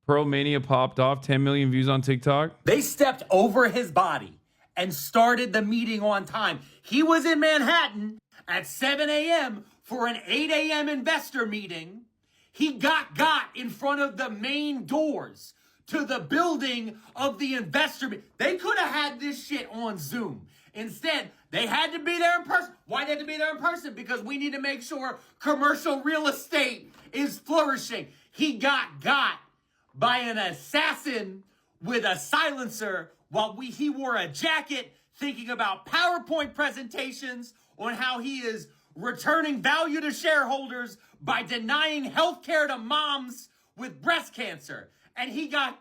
Pearl Mania popped off, 10 million views on TikTok. They stepped over his body and started the meeting on time. He was in Manhattan at 7 a.m. for an 8 a.m. investor meeting. He got in front of the main doors to the building of the investor meeting. They could have had this shit on Zoom. Instead, they had to be there in person. Why they had to be there in person? Because we need to make sure commercial real estate is flourishing. He got by an assassin with a silencer while he wore a jacket thinking about PowerPoint presentations on how he is returning value to shareholders by denying health care to moms with breast cancer, and he got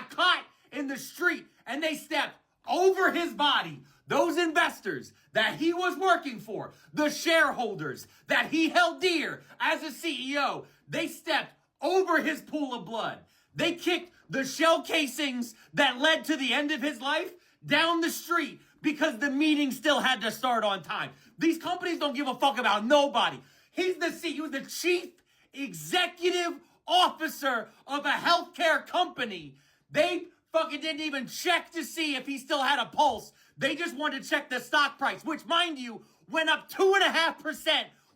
caught in the street, and they stepped over his body. Those investors that he was working for, the shareholders that he held dear as a CEO, they stepped over his pool of blood. They kicked the shell casings that led to the end of his life down the street because the meeting still had to start on time. These companies don't give a fuck about nobody. He's the CEO, the chief executive officer of a healthcare company. They fucking didn't even check to see if he still had a pulse. They just wanted to check the stock price, which, mind you, went up 2.5%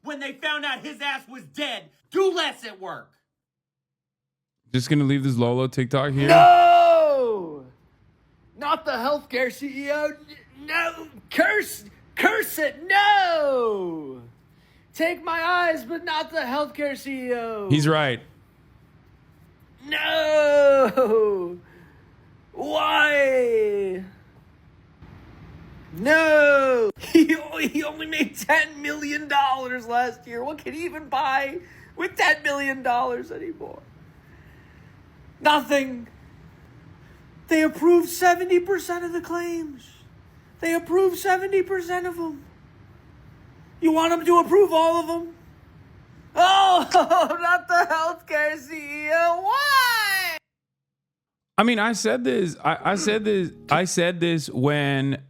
when they found out his ass was dead. Do less at work. Just gonna leave this Lolo TikTok here. No! Not the healthcare CEO. No! Curse it! No! Take my eyes, but not the healthcare CEO. He's right. No! Why? No! He only made $10 million last year. What can he even buy with $10 million anymore? Nothing. They approved 70% of the claims. They approved 70% of them. You want them to approve all of them? Oh, not the healthcare CEO. Why? I mean, I said this when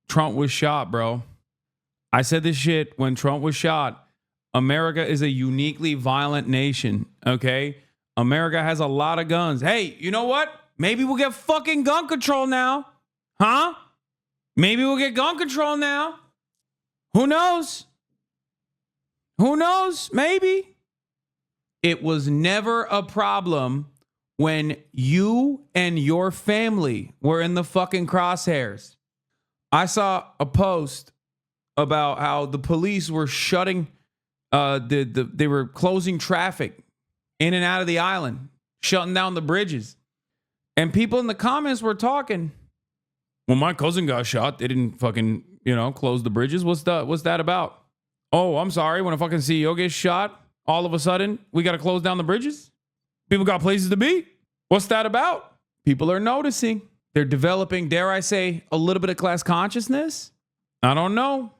Trump was shot, bro. I said this shit when Trump was shot. America is a uniquely violent nation, okay? America has a lot of guns. Hey, you know what? Maybe we'll get fucking gun control now. Huh? Maybe we'll get gun control now. Who knows? Who knows? Maybe. It was never a problem when you and your family were in the fucking crosshairs. I saw a post about how the police were shutting, they were closing traffic in and out of the island, shutting down the bridges. And people in the comments were talking, well, my cousin got shot. They didn't fucking, close the bridges. What's that about? Oh, I'm sorry. When a fucking CEO gets shot, all of a sudden, we got to close down the bridges? People got places to be? What's that about? People are noticing. They're developing, dare I say, a little bit of class consciousness? I don't know.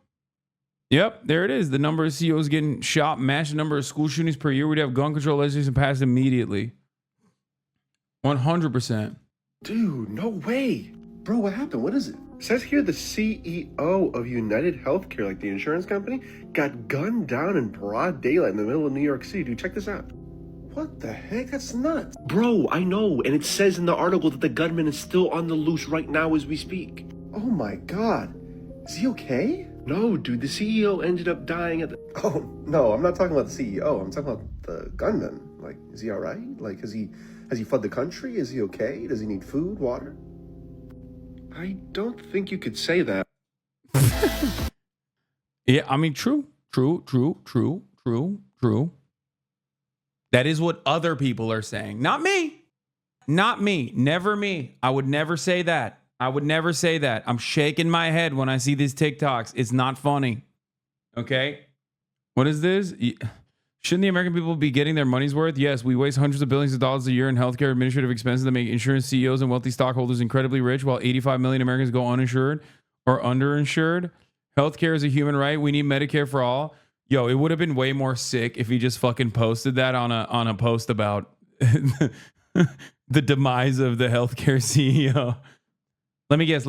Yep, there it is. The number of CEOs getting shot match the number of school shootings per year. We'd have gun control legislation passed immediately. 100%. Dude, no way. Bro, what happened? What is it? It says here the CEO of United Healthcare, like the insurance company, got gunned down in broad daylight in the middle of New York City. Dude, check this out. What the heck? That's nuts. Bro, I know. And it says in the article that the gunman is still on the loose right now as we speak. Oh my God. Is he okay? No, dude, the CEO ended up dying at the... Oh, no, I'm not talking about the CEO. I'm talking about the gunman. Like, is he all right? Like, has he fled the country? Is he okay? Does he need food, water? I don't think you could say that. Yeah, I mean, true. That is what other people are saying. Not me. Not me. Never me. I would never say that. I'm shaking my head when I see these TikToks. It's not funny. Okay? What is this? Shouldn't the American people be getting their money's worth? Yes, we waste hundreds of billions of dollars a year in healthcare administrative expenses that make insurance CEOs and wealthy stockholders incredibly rich, while 85 million Americans go uninsured or underinsured. Healthcare is a human right. We need Medicare for all. Yo, it would have been way more sick if he just fucking posted that on a post about the demise of the healthcare CEO. Let me guess.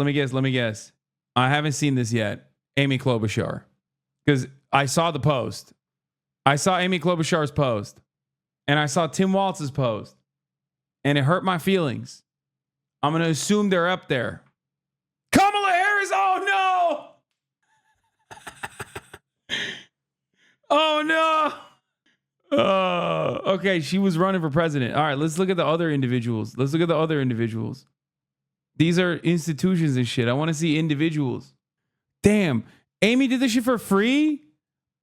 I haven't seen this yet. Amy Klobuchar. Because I saw the post. I saw Amy Klobuchar's post. And I saw Tim Walz's post. And it hurt my feelings. I'm going to assume they're up there. Kamala Harris! Oh, no! Oh, no! Okay, she was running for president. All right, let's look at the other individuals. These are institutions and shit. I want to see individuals. Damn. Amy did this shit for free?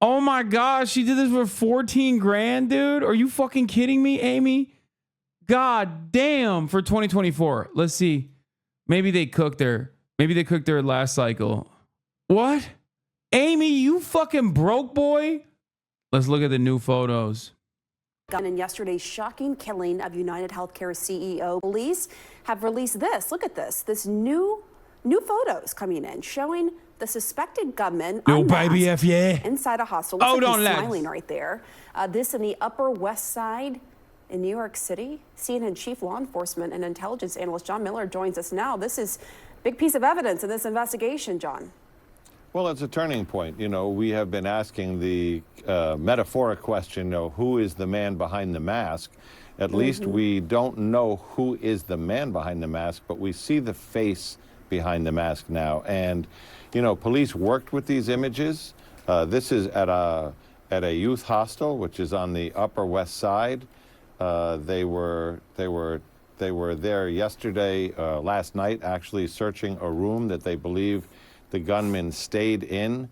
Oh my gosh, she did this for 14 grand, dude. Are you fucking kidding me, Amy? God damn, for 2024. Let's see. Maybe they cooked her last cycle. What? Amy, you fucking broke boy? Let's look at the new photos. in yesterday's shocking killing of United Healthcare CEO. Police have released this. Look at this new photos coming in showing the suspected gunman inside a hostel. Looks like he's smiling right there. This in the Upper West Side in New York City. CNN Chief Law Enforcement and Intelligence Analyst John Miller joins us now. This is a big piece of evidence in this investigation, John. Well, it's a turning point. You know, we have been asking the metaphoric question, you know, who is the man behind the mask? At least we don't know who is the man behind the mask, but we see the face behind the mask now. And, you know, police worked with these images. This is at a youth hostel, which is on the Upper West Side. They were there yesterday, last night, actually searching a room that they believe the gunman stayed in.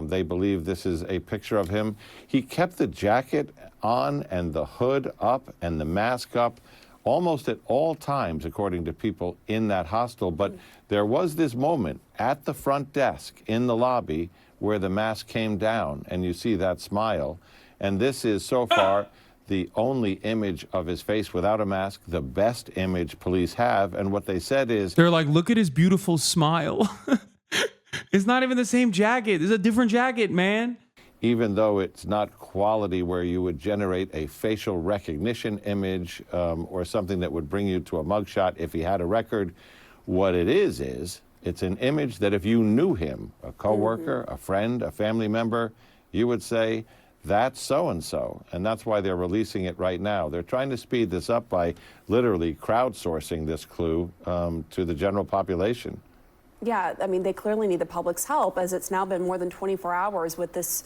They believe this is a picture of him. He kept the jacket on and the hood up and the mask up almost at all times, according to people in that hostel. But there was this moment at the front desk in the lobby where the mask came down, and you see that smile. And this is so far the only image of his face without a mask, the best image police have. And what they said is, they're like, look at his beautiful smile. It's not even the same jacket. It's a different jacket, man. Even though it's not quality where you would generate a facial recognition image or something that would bring you to a mugshot if he had a record, what it is it's an image that if you knew him, a coworker, a friend, a family member, you would say, that's so-and-so. And that's why they're releasing it right now. They're trying to speed this up by literally crowdsourcing this clue to the general population. Yeah, I mean, they clearly need the public's help, as it's now been more than 24 hours with this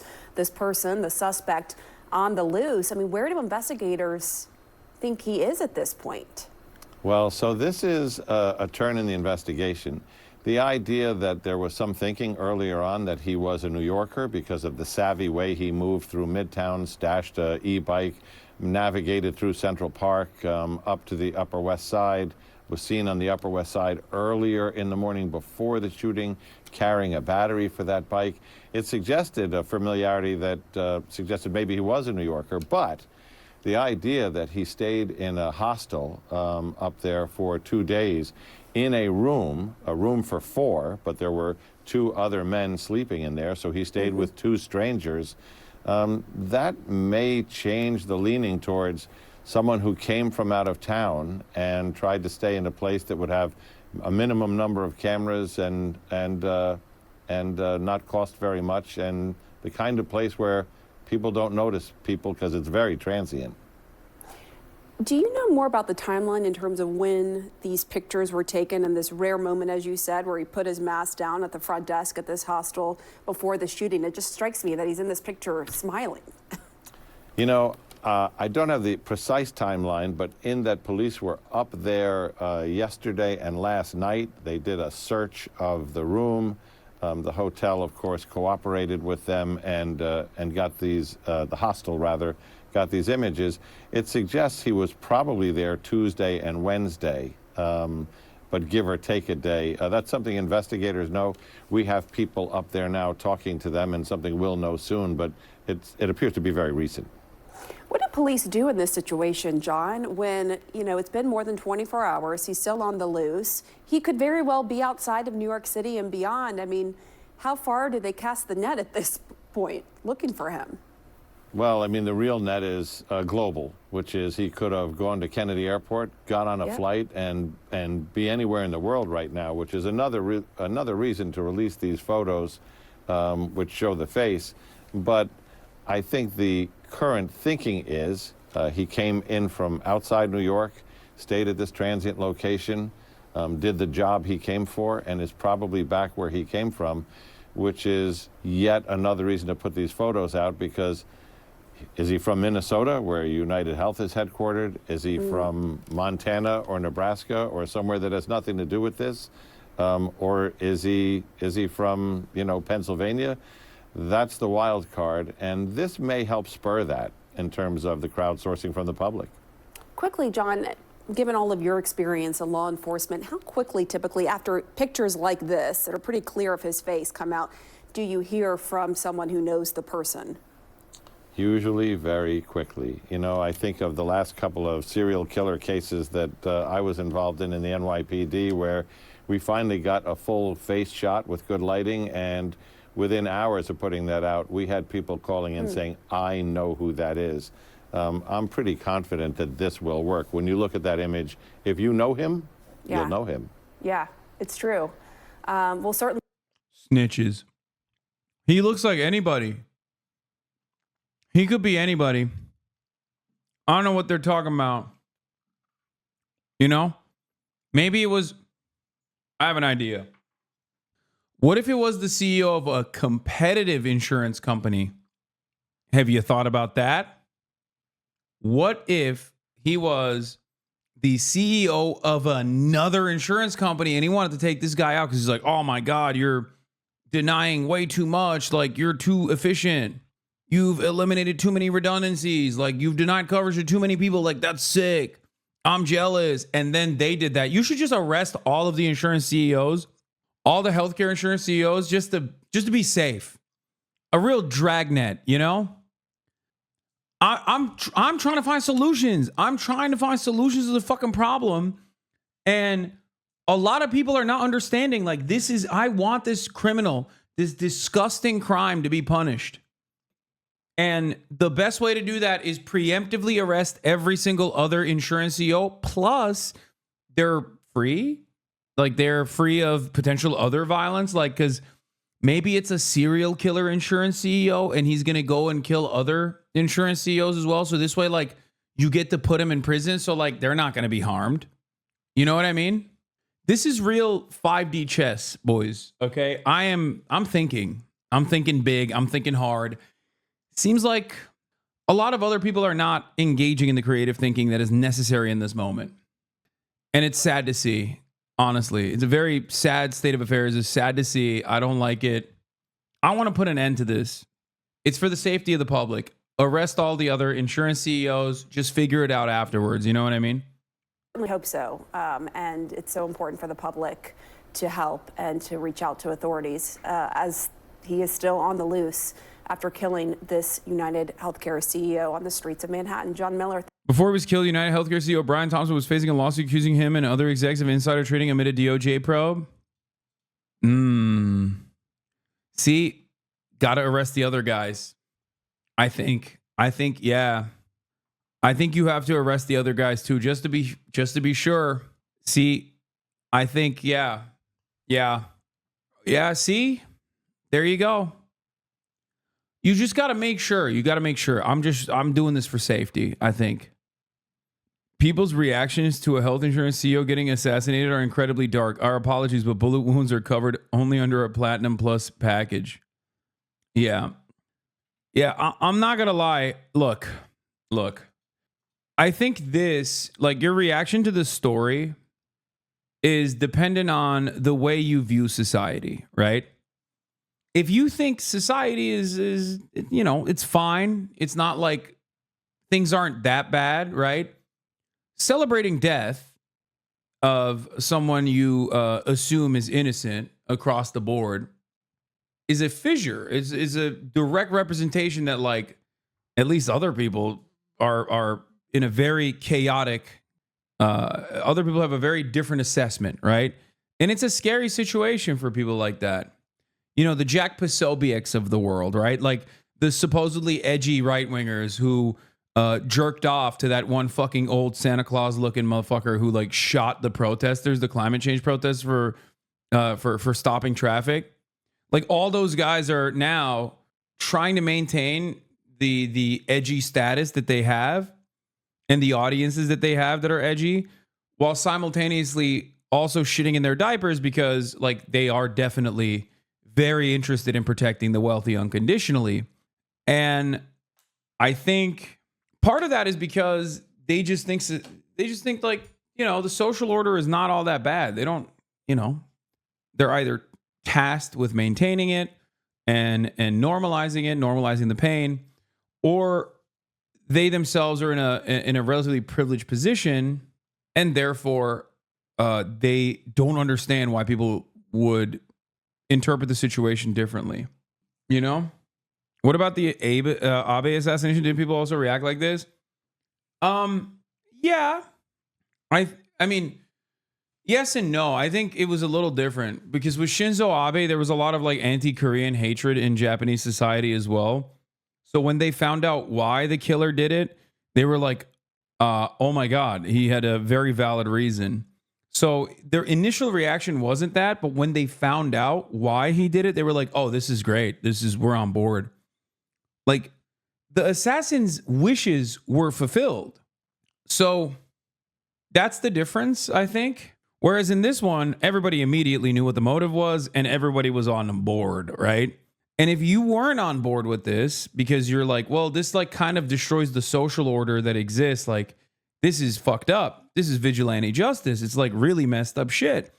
person, the suspect, on the loose. I mean, where do investigators think he is at this point? Well, so this is a turn in the investigation. The idea that there was some thinking earlier on that he was a New Yorker because of the savvy way he moved through Midtown, stashed a e-bike, navigated through Central Park up to the Upper West Side, was seen on the Upper West Side earlier in the morning before the shooting, carrying a battery for that bike. It suggested a familiarity that suggested maybe he was a New Yorker, but the idea that he stayed in a hostel up there for 2 days in a room for 4, but there were 2 other men sleeping in there, so he stayed with 2 strangers, that may change the leaning towards someone who came from out of town and tried to stay in a place that would have a minimum number of cameras and not cost very much, and the kind of place where people don't notice people because it's very transient. Do you know more about the timeline in terms of when these pictures were taken and this rare moment, as you said, where he put his mask down at the front desk at this hostel before the shooting? It just strikes me that he's in this picture smiling. You know, I don't have the precise timeline, but in that police were up there yesterday and last night. They did a search of the room. The hotel, of course, cooperated with them and got these, the hostel rather, got these images. It suggests he was probably there Tuesday and Wednesday, but give or take a day. That's something investigators know. We have people up there now talking to them, and something we'll know soon, but it appears to be very recent. What do police do in this situation, John, when, you know, it's been more than 24 hours, he's still on the loose, he could very well be outside of New York City and beyond? I mean, how far do they cast the net at this point looking for him? Well, I mean, the real net is global, which is he could have gone to Kennedy Airport, got on a flight, and be anywhere in the world right now, which is another reason to release these photos, which show the face. But I think the current thinking is he came in from outside New York, stayed at this transient location, did the job he came for, and is probably back where he came from, which is yet another reason to put these photos out, because is he from Minnesota, where United Health is headquartered? Is he from Montana or Nebraska or somewhere that has nothing to do with this? Or is he from, you know, Pennsylvania? That's the wild card, and this may help spur that in terms of the crowdsourcing from the public. Quickly, John, given all of your experience in law enforcement, how quickly, typically, after pictures like this that are pretty clear of his face come out, do you hear from someone who knows the person? Usually very quickly. You know, I think of the last couple of serial killer cases that I was involved in the NYPD, where we finally got a full face shot with good lighting, and within hours of putting that out, we had people calling in saying, I know who that is. I'm pretty confident that this will work. When you look at that image, if you know him, you'll know him. Yeah, it's true. We'll certainly. Snitches. He looks like anybody. He could be anybody. I don't know what they're talking about. You know? Maybe it was. I have an idea. What if it was the CEO of a competitive insurance company? Have you thought about that? What if he was the CEO of another insurance company and he wanted to take this guy out because he's like, oh my God, you're denying way too much. Like, you're too efficient. You've eliminated too many redundancies. Like, you've denied coverage to too many people. Like, that's sick. I'm jealous. And then they did that. You should just arrest all of the insurance CEOs, all the healthcare insurance CEOs, just to be safe. A real dragnet, you know? I'm trying to find solutions. I'm trying to find solutions to the fucking problem. And a lot of people are not understanding, like, I want this criminal, this disgusting crime to be punished. And the best way to do that is preemptively arrest every single other insurance CEO. Plus, they're free. Like, they're free of potential other violence. Like, because maybe it's a serial killer insurance CEO and he's going to go and kill other insurance CEOs as well. So this way, like, you get to put them in prison. So, like, they're not going to be harmed. You know what I mean? This is real 5D chess, boys. Okay. I'm thinking big. I'm thinking hard. Seems like a lot of other people are not engaging in the creative thinking that is necessary in this moment. And it's sad to see, honestly. It's a very sad state of affairs. It's sad to see. I don't like it. I want to put an end to this. It's for the safety of the public. Arrest all the other insurance CEOs. Just figure it out afterwards. You know what I mean? I hope so. And it's so important for the public to help and to reach out to authorities as he is still on the loose after killing this United Healthcare CEO on the streets of Manhattan. John Miller. Before he was killed, United Healthcare CEO Brian Thompson was facing a lawsuit accusing him and other execs of insider trading amid a DOJ probe. See, gotta arrest the other guys. I think, yeah. I think you have to arrest the other guys too, just to be sure. See, I think, yeah. See, there you go. You just got to make sure. You got to make sure. I'm doing this for safety, I think. People's reactions to a health insurance CEO getting assassinated are incredibly dark. Our apologies, but bullet wounds are covered only under a Platinum Plus package. Yeah. I'm not going to lie. Look. I think this, like, your reaction to the story is dependent on the way you view society, right? If you think society is you know, it's fine. It's not like things aren't that bad, right? Celebrating death of someone you assume is innocent across the board is a fissure. Is a direct representation that, like, at least other people are in a very chaotic. Other people have a very different assessment, right? And it's a scary situation for people like that. You know, the Jack Posobiec's of the world, right? Like the supposedly edgy right-wingers who jerked off to that one fucking old Santa Claus looking motherfucker who, like, shot the protesters, the climate change protests for stopping traffic. Like, all those guys are now trying to maintain the edgy status that they have and the audiences that they have that are edgy, while simultaneously also shitting in their diapers because, like, they are definitely very interested in protecting the wealthy unconditionally. And I think part of that is because they just think like, you know, the social order is not all that bad. They don't, you know, they're either tasked with maintaining it and normalizing the pain, or they themselves are in a relatively privileged position, and therefore they don't understand why people would interpret the situation differently, you know? What about the Abe assassination? Did people also react like this? Yeah. I mean, yes and no. I think it was a little different because with Shinzo Abe, there was a lot of like anti-Korean hatred in Japanese society as well. So when they found out why the killer did it, they were like, oh my God, he had a very valid reason. So their initial reaction wasn't that, but when they found out why he did it, they were like, oh, this is great. We're on board. Like the assassin's wishes were fulfilled. So that's the difference, I think. Whereas in this one, everybody immediately knew what the motive was and everybody was on board, right? And if you weren't on board with this because you're like, well, this like kind of destroys the social order that exists, like this is fucked up. This is vigilante justice. It's like really messed up shit.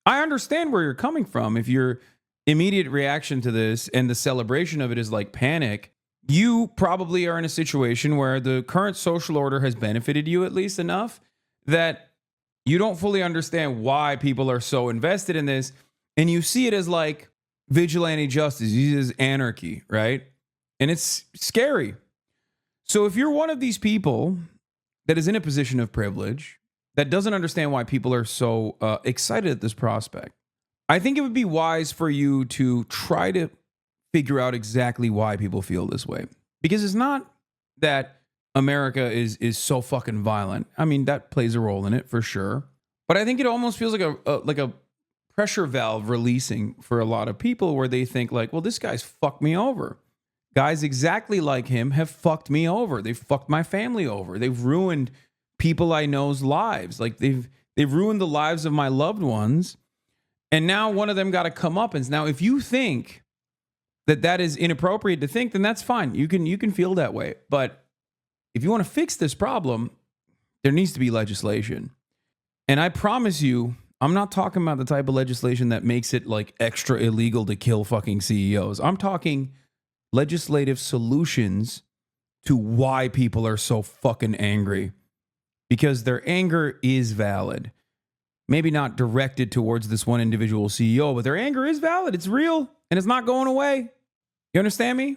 I understand where you're coming from. If your immediate reaction to this and the celebration of it is like panic, you probably are in a situation where the current social order has benefited you at least enough that you don't fully understand why people are so invested in this. And you see it as like vigilante justice, you see it as anarchy, right? And it's scary. So if you're one of these people that is in a position of privilege, that doesn't understand why people are so excited at this prospect, I think it would be wise for you to try to figure out exactly why people feel this way. Because it's not that America is so fucking violent. I mean, that plays a role in it for sure. But I think it almost feels like a pressure valve releasing for a lot of people where they think like, well, this guy's fucked me over. Guys exactly like him have fucked me over. They've fucked my family over. They've ruined people I know's lives. Like they've ruined the lives of my loved ones. And now one of them got to come up. And now if you think that is inappropriate to think, then that's fine. You can feel that way. But if you want to fix this problem, there needs to be legislation. And I promise you, I'm not talking about the type of legislation that makes it like extra illegal to kill fucking CEOs. I'm talking legislative solutions to why people are so fucking angry. Because their anger is valid. Maybe not directed towards this one individual CEO, but their anger is valid. It's real and it's not going away. You understand me?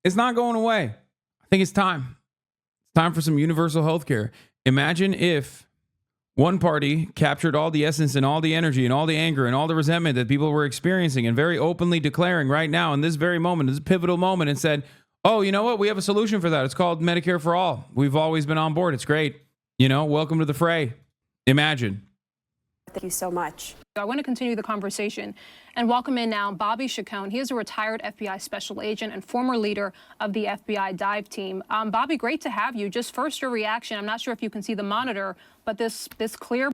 It's not going away. I think it's time. It's time for some universal health care. Imagine if one party captured all the essence and all the energy and all the anger and all the resentment that people were experiencing and very openly declaring right now in this very moment, this pivotal moment, and said, oh, you know what? We have a solution for that. It's called Medicare for All. We've always been on board. It's great. You know, welcome to the fray. Imagine. Thank you so much. I want to continue the conversation and welcome in now Bobby Chacon. He is a retired FBI special agent and former leader of the FBI dive team. Bobby, great to have you. Just first your reaction. I'm not sure if you can see the monitor, but this clear.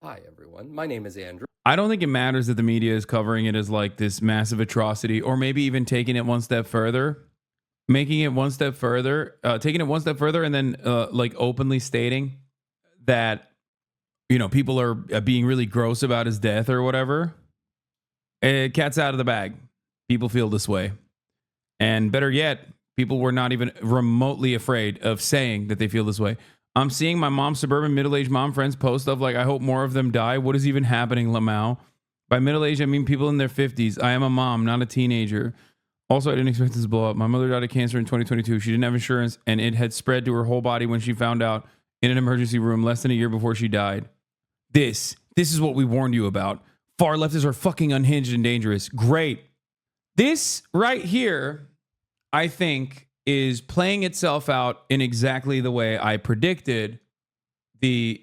Hi, everyone. My name is Andrew. I don't think it matters that the media is covering it as like this massive atrocity or maybe even taking it one step further. Taking it one step further and then like openly stating that, you know, people are being really gross about his death or whatever. Cat's out of the bag. People feel this way. And better yet, people were not even remotely afraid of saying that they feel this way. I'm seeing my mom's suburban middle-aged mom friends post stuff like, I hope more of them die. What is even happening, Lamau? By middle-aged, I mean people in their 50s. I am a mom, not a teenager. Also, I didn't expect this to blow up. My mother died of cancer in 2022. She didn't have insurance, and it had spread to her whole body when she found out in an emergency room less than a year before she died. This is what we warned you about. Far leftists are fucking unhinged and dangerous. Great. This right here, I think, is playing itself out in exactly the way I predicted the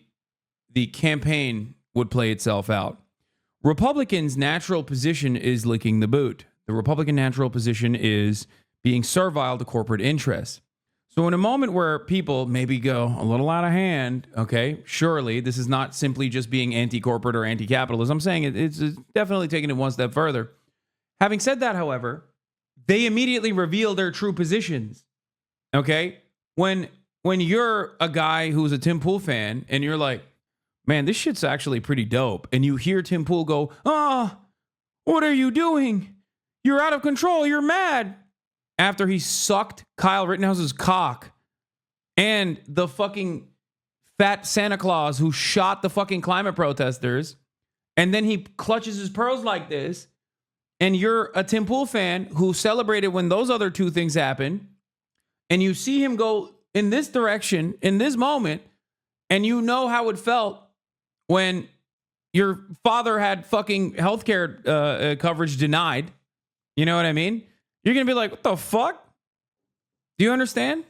campaign would play itself out. Republicans' natural position is licking the boot. The Republican natural position is being servile to corporate interests. So in a moment where people maybe go a little out of hand, okay, surely this is not simply just being anti-corporate or anti-capitalist. I'm saying it's definitely taking it one step further. Having said that, however, they immediately reveal their true positions, okay? When you're a guy who's a Tim Pool fan and you're like, man, this shit's actually pretty dope. And you hear Tim Pool go, what are you doing? You're out of control. You're mad. After he sucked Kyle Rittenhouse's cock and the fucking fat Santa Claus who shot the fucking climate protesters, and then he clutches his pearls like this, and you're a Tim Pool fan who celebrated when those other two things happened, and you see him go in this direction in this moment, and you know how it felt when your father had fucking healthcare coverage denied. You know what I mean? You're going to be like, what the fuck? Do you understand?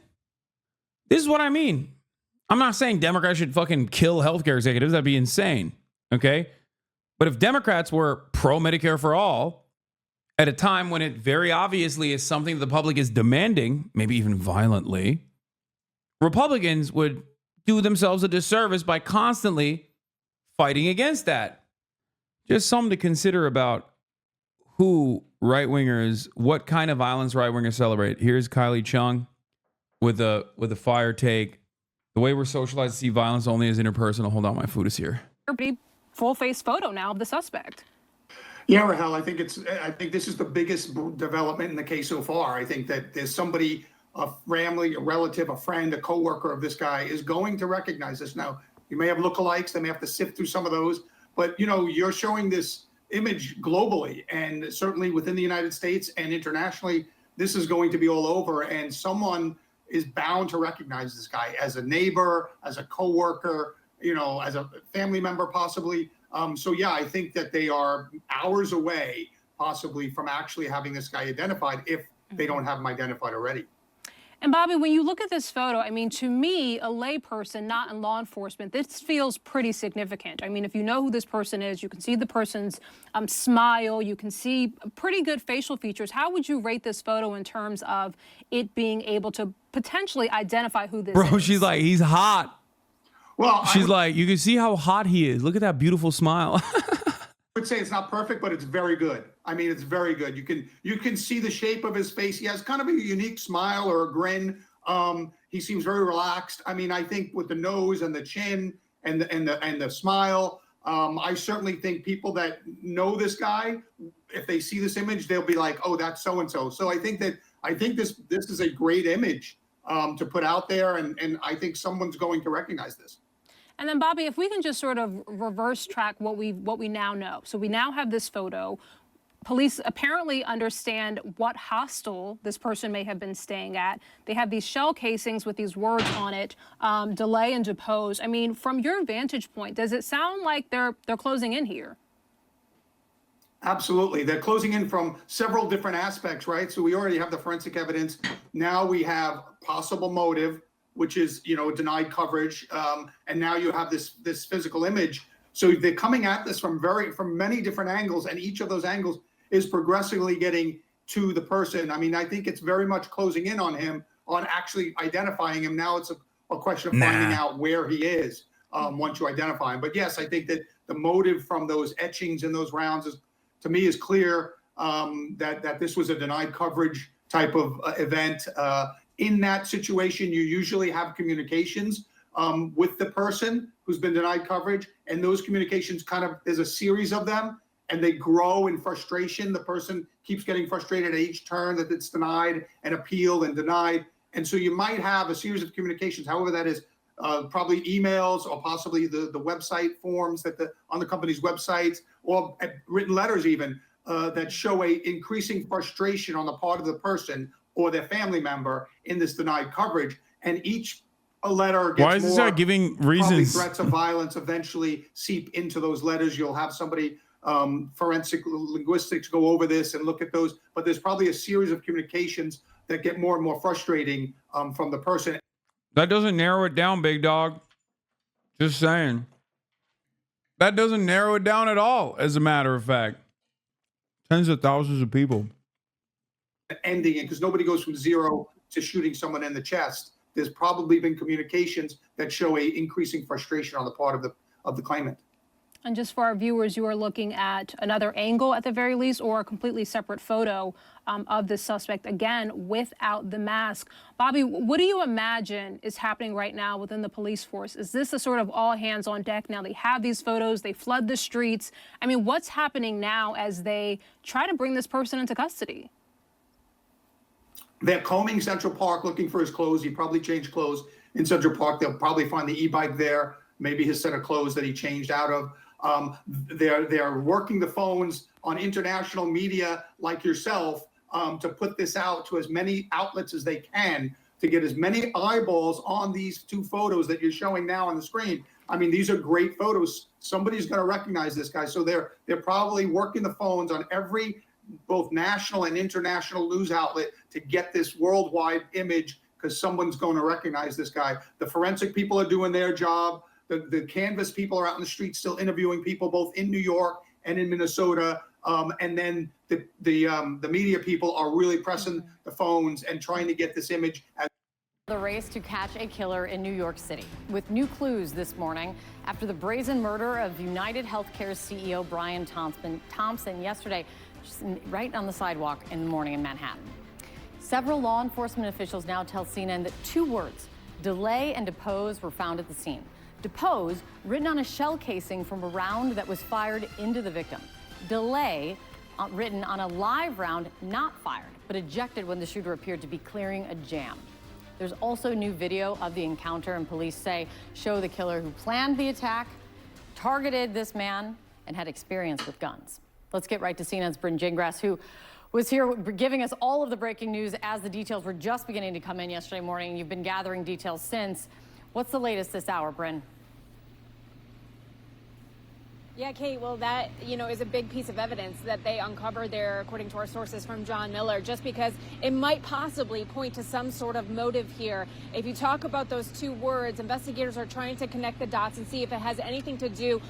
This is what I mean. I'm not saying Democrats should fucking kill healthcare executives. That'd be insane. Okay? But if Democrats were pro-Medicare for all at a time when it very obviously is something the public is demanding, maybe even violently, Republicans would do themselves a disservice by constantly fighting against that. Just something to consider about who right-wingers, what kind of violence right-wingers celebrate. Here's Kylie Chung with a fire take. The way we're socialized to see violence only as interpersonal. Hold on, my food is here. Pretty full-face photo now of the suspect. Yeah, Rahel, I think this is the biggest development in the case so far. I think that there's somebody, a family, a relative, a friend, a coworker of this guy is going to recognize this. Now, you may have lookalikes, they may have to sift through some of those, but you're showing this image globally, and certainly within the United States and internationally, this is going to be all over, and someone is bound to recognize this guy as a neighbor, as a coworker, as a family member possibly. So yeah, I think that they are hours away possibly from actually having this guy identified if they don't have him identified already. And Bobby, when you look at this photo, I mean, to me, a layperson, not in law enforcement, this feels pretty significant. I mean, if you know who this person is, you can see the person's smile, you can see pretty good facial features. How would you rate this photo in terms of it being able to potentially identify who this is? Bro, she's like, he's hot. Well, she's like, you can see how hot he is. Look at that beautiful smile. I would say it's not perfect, but it's very good. I mean, it's very good. You can see the shape of his face. He has kind of a unique smile or a grin. He seems very relaxed. I mean, I think with the nose and the chin and the smile, I certainly think people that know this guy, if they see this image, they'll be like, oh, that's so and so. So I think this is a great image to put out there, and I think someone's going to recognize this. And then, Bobby, if we can just sort of reverse track what we now know. So we now have this photo. Police apparently understand what hostel this person may have been staying at. They have these shell casings with these words on it, delay and depose. I mean, from your vantage point, does it sound like they're closing in here? Absolutely. They're closing in from several different aspects, right? So we already have the forensic evidence. Now we have possible motive, which is, denied coverage. And now you have this physical image. So they're coming at this from many different angles, and each of those angles is progressively getting to the person. I mean, I think it's very much closing in on him, on actually identifying him. Now it's a question of finding out where he is once you identify him. But yes, I think that the motive from those etchings and those rounds to me is clear, that this was a denied coverage type of event. In that situation, you usually have communications with the person who's been denied coverage, and those communications there's a series of them, and they grow in frustration. The person keeps getting frustrated at each turn that it's denied and appealed and denied. And so you might have a series of communications, however that is, probably emails or possibly the website forms on the company's websites, or written letters even, that show a increasing frustration on the part of the person or their family member in this denied coverage. And each letter gets Why is this guy giving reasons? Threats of violence eventually seep into those letters. You'll have somebody, forensic linguistics, go over this and look at those. But there's probably a series of communications that get more and more frustrating from the person. That doesn't narrow it down, big dog. Just saying. That doesn't narrow it down at all, as a matter of fact. Tens of thousands of people. Ending it, because nobody goes from zero to shooting someone in the chest. There's probably been communications that show a increasing frustration on the part of the claimant. And just for our viewers, you are looking at another angle at the very least, or a completely separate photo of the suspect, again, without the mask. Bobby, what do you imagine is happening right now within the police force? Is this a sort of all hands on deck now? They have these photos, they flood the streets. I mean, what's happening now as they try to bring this person into custody? They're combing Central Park looking for his clothes. He probably changed clothes in Central Park. They'll probably find the e-bike there, maybe his set of clothes that he changed out of. They're working the phones on international media like yourself to put this out to as many outlets as they can to get as many eyeballs on these two photos that you're showing now on the screen. I mean, these are great photos. Somebody's going to recognize this guy. So they're probably working the phones on every both national and international news outlet to get this worldwide image because someone's going to recognize this guy. The forensic people are doing their job. The Canvas people are out in the street still interviewing people both in New York and in Minnesota. And then the media people are really pressing the phones and trying to get this image. The race to catch a killer in New York City with new clues this morning after the brazen murder of United Healthcare's CEO Brian Thompson yesterday, just right on the sidewalk in the morning in Manhattan. Several law enforcement officials now tell CNN that two words, delay and depose, were found at the scene. Depose, written on a shell casing from a round that was fired into the victim. Delay, written on a live round not fired, but ejected when the shooter appeared to be clearing a jam. There's also new video of the encounter, and police say show the killer who planned the attack, targeted this man, and had experience with guns. Let's get right to CNN's Bryn Gingras, who was here giving us all of the breaking news as the details were just beginning to come in yesterday morning. You've been gathering details since. What's the latest this hour, Bryn? Yeah, Kate, well, that, is a big piece of evidence that they uncovered there, according to our sources from John Miller, just because it might possibly point to some sort of motive here. If you talk about those two words, investigators are trying to connect the dots and see if it has anything to do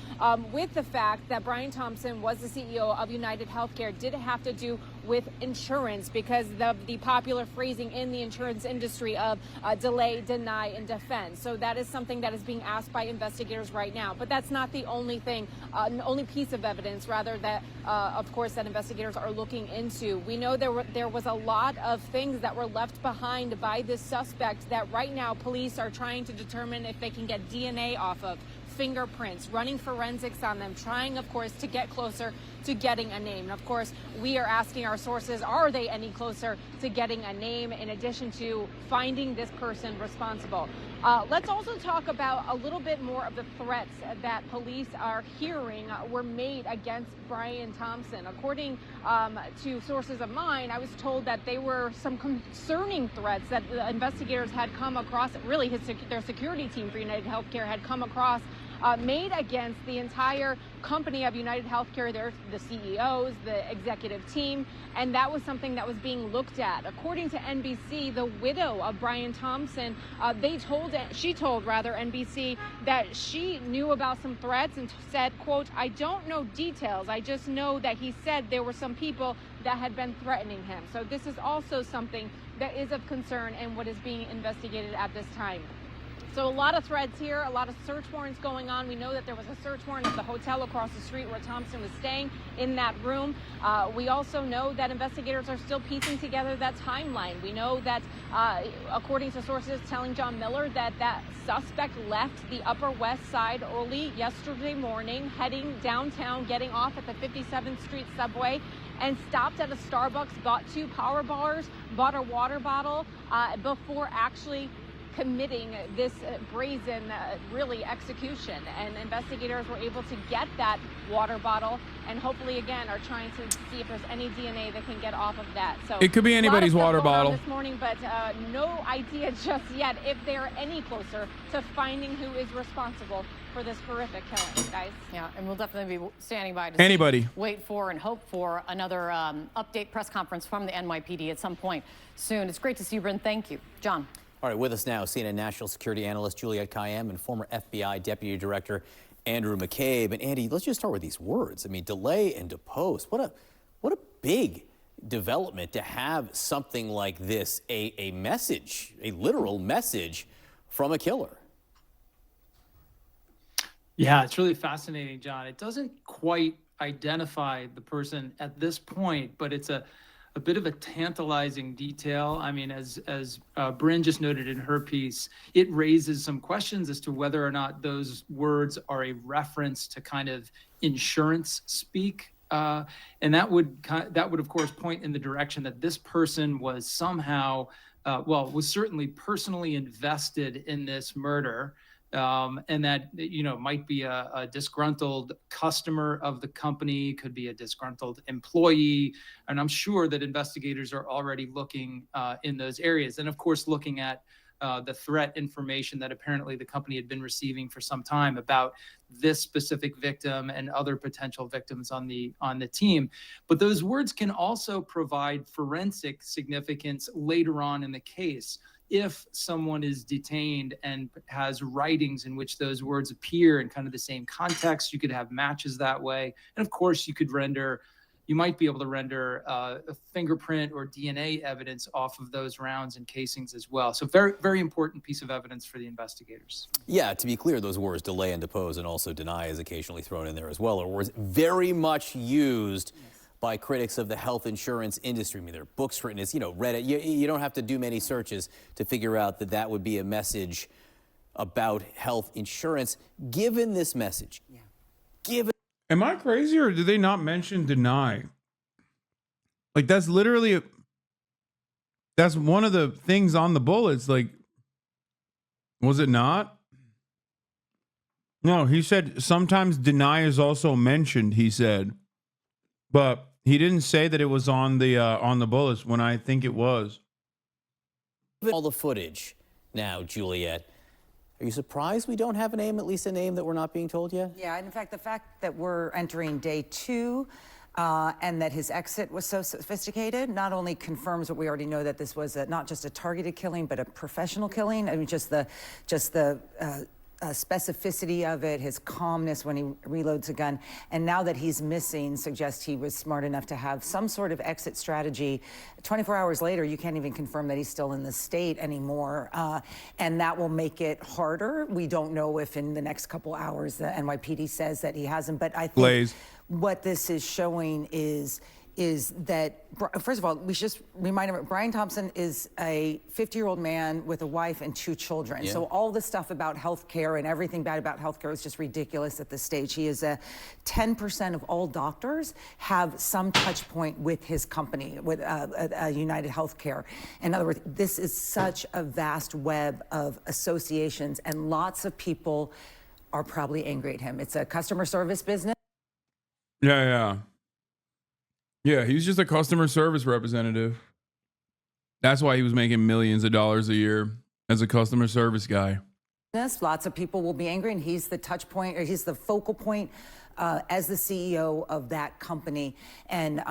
with the fact that Brian Thompson was the CEO of United Healthcare. Did it have to do with insurance because of the popular phrasing in the insurance industry of delay, deny, and defend? So that is something that is being asked by investigators right now. But that's not the only thing. Only piece of evidence, rather, that, of course, that investigators are looking into. We know there was a lot of things that were left behind by this suspect that right now police are trying to determine if they can get DNA off of, fingerprints, running forensics on them, trying, of course, to get closer to getting a name. And of course, we are asking our sources, are they any closer to getting a name in addition to finding this person responsible? Let's also talk about a little bit more of the threats that police are hearing were made against Brian Thompson. According to sources of mine, I was told that they were some concerning threats that the investigators had come across, really their security team for United Healthcare had come across, made against the entire company of United Healthcare, the CEOs, the executive team, and that was something that was being looked at. According to NBC, the widow of Brian Thompson, she told NBC that she knew about some threats and said, quote, "I don't know details. I just know that he said there were some people that had been threatening him." So this is also something that is of concern and what is being investigated at this time. So a lot of threads here, a lot of search warrants going on. We know that there was a search warrant at the hotel across the street where Thompson was staying in that room. We also know that investigators are still piecing together that timeline. We know that, according to sources telling John Miller, that suspect left the Upper West Side early yesterday morning, heading downtown, getting off at the 57th Street subway, and stopped at a Starbucks, bought 2 power bars, bought a water bottle before actually committing this brazen, really, execution. And investigators were able to get that water bottle and hopefully, again, are trying to see if there's any DNA that can get off of that. So it could be anybody's water bottle this morning, but no idea just yet if they're any closer to finding who is responsible for this horrific killing, guys. Yeah, and we'll definitely be standing by to wait for and hope for another update press conference from the NYPD at some point soon. It's great to see you, Bryn. Thank you. John. All right, with us now, CNN national security analyst Juliette Kayyem and former FBI Deputy Director Andrew McCabe. And Andy, let's just start with these words. I mean, delay and depose. What a big development to have something like this, a message, a literal message from a killer. Yeah, it's really fascinating, John. It doesn't quite identify the person at this point, but it's a bit of a tantalizing detail. I mean, as Bryn just noted in her piece, it raises some questions as to whether or not those words are a reference to kind of insurance speak. And that would, of course, point in the direction that this person was somehow, was certainly personally invested in this murder. and that, you know, might be a disgruntled customer of the company, could be a disgruntled employee. And I'm sure that investigators are already looking in those areas. And of course, looking at the threat information that apparently the company had been receiving for some time about this specific victim and other potential victims on the team. But those words can also provide forensic significance later on in the case. If someone is detained and has writings in which those words appear in kind of the same context, you could have matches that way. And of course, you might be able to render a fingerprint or DNA evidence off of those rounds and casings as well. So very, very important piece of evidence for the investigators. Yeah, to be clear, those words delay and depose and also deny is occasionally thrown in there as well, or words very much used by critics of the health insurance industry. I mean, there are books written, it's, you know, Reddit. You don't have to do many searches to figure out that that would be a message about health insurance. Given this message, Am I crazy, or did they not mention deny? Like, that's literally that's one of the things on the bullets. Like, was it not? No, he said sometimes deny is also mentioned, he said. But he didn't say that it was on the bullets when I think it was. all the footage now, Juliet, are you surprised we don't have a name, at least a name that we're not being told yet? Yeah, and in fact, the fact that we're entering day 2 and that his exit was so sophisticated not only confirms what we already know, that this was not just a targeted killing, but a professional killing. I mean, just the specificity of it, his calmness when he reloads a gun. And now that he's missing suggests he was smart enough to have some sort of exit strategy. 24 hours later, you can't even confirm that he's still in the state anymore. And that will make it harder. We don't know if in the next couple hours the NYPD says that he hasn't, but I think what this is showing is that, first of all, we should just remind him, Brian Thompson is a 50-year-old man with a wife and 2 children. Yeah. So all the stuff about healthcare and everything bad about healthcare is just ridiculous at this stage. He is 10% of all doctors have some touch point with his company, with United Healthcare. In other words, this is such a vast web of associations, and lots of people are probably angry at him. It's a customer service business. Yeah, he's just a customer service representative. That's why he was making millions of dollars a year as a customer service guy. Lots of people will be angry, and he's the touch point, or he's the focal point as the CEO of that company. And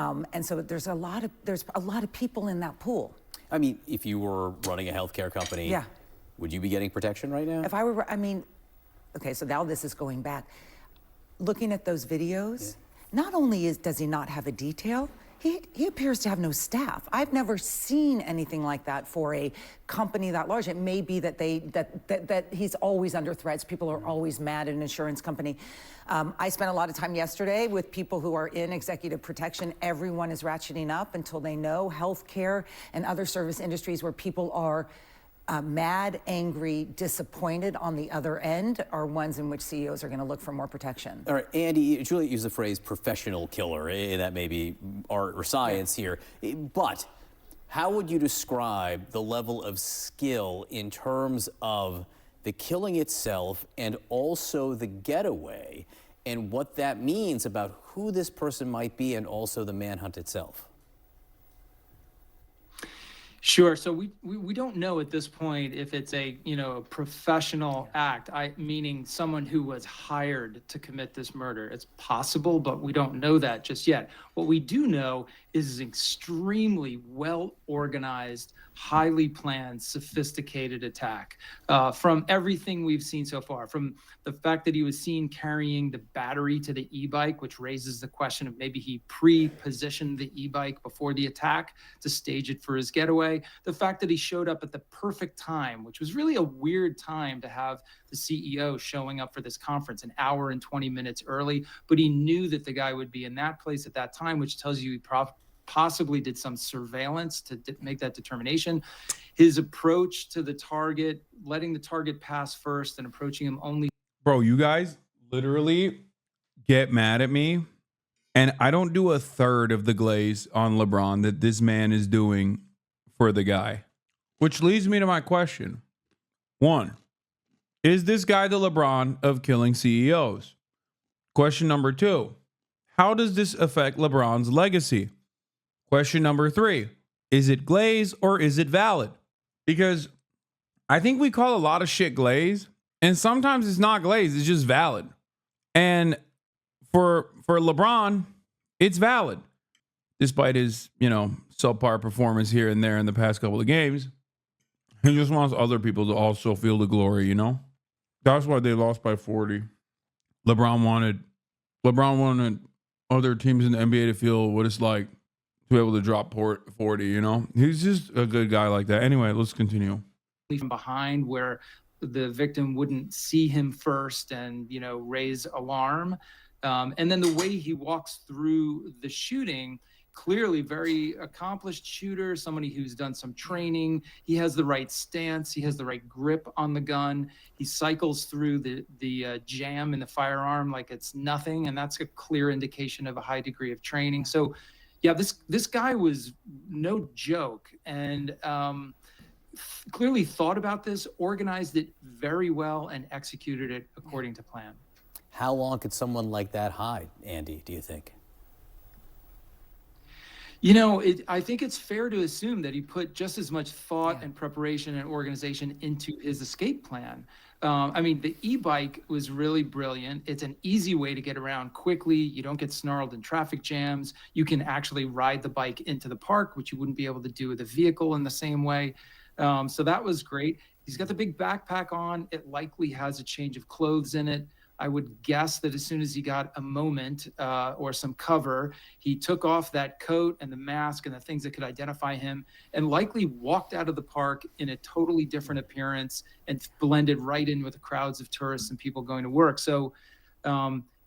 so there's a lot of people in that pool. I mean, if you were running a healthcare company, would you be getting protection right now? If I were, okay, so now this is going back. Looking at those videos, not only does he not have a detail, he appears to have no staff. I've never seen anything like that for a company that large. It may be that that he's always under threats. People are always mad at an insurance company. I spent a lot of time yesterday with people who are in executive protection. Everyone is ratcheting up until they know. Healthcare and other service industries where people are mad, angry, disappointed on the other end are ones in which CEOs are going to look for more protection. All right, Andy, Juliet used the phrase professional killer. That may be art or science here. But how would you describe the level of skill in terms of the killing itself and also the getaway, and what that means about who this person might be and also the manhunt itself? Sure. So we don't know at this point if it's a professional act, meaning someone who was hired to commit this murder. It's possible, but we don't know that just yet. What we do know is an extremely well-organized, highly planned, sophisticated attack. From everything we've seen so far, from the fact that he was seen carrying the battery to the e-bike, which raises the question of maybe he pre-positioned the e-bike before the attack to stage it for his getaway. The fact that he showed up at the perfect time, which was really a weird time to have the CEO showing up for this conference an hour and 20 minutes early, but he knew that the guy would be in that place at that time, which tells you he possibly did some surveillance to make that determination. His approach to the target, letting the target pass first and approaching him only. Bro, you guys literally get mad at me, and I don't do a third of the glaze on LeBron that this man is doing for the guy, which leads me to my question. 1, Is this guy the LeBron of killing CEOs? Question number 2. How does this affect LeBron's legacy? Question number 3. Is it glaze or is it valid? Because I think we call a lot of shit glaze, and sometimes it's not glaze, it's just valid. And for LeBron, it's valid. Despite his, subpar performance here and there in the past couple of games, he just wants other people to also feel the glory, That's why they lost by 40. LeBron wanted other teams in the NBA to feel what it's like to be able to drop 40, He's just a good guy like that. Anyway, let's continue. From behind where the victim wouldn't see him first and, raise alarm. And then the way he walks through the shooting, clearly very accomplished shooter, somebody who's done some training. He has the right stance. He has the right grip on the gun. He cycles through the jam in the firearm like it's nothing. And that's a clear indication of a high degree of training. So yeah, this guy was no joke, and clearly thought about this, organized it very well, and executed it according to plan. How long could someone like that hide, Andy, do you think? I think it's fair to assume that he put just as much thought and preparation and organization into his escape plan. The e-bike was really brilliant. It's an easy way to get around quickly. You don't get snarled in traffic jams. You can actually ride the bike into the park, which you wouldn't be able to do with a vehicle in the same way. So that was great. He's got the big backpack on. It likely has a change of clothes in it. I would guess that as soon as he got a moment or some cover, he took off that coat and the mask and the things that could identify him, and likely walked out of the park in a totally different appearance and blended right in with the crowds of tourists and people going to work. So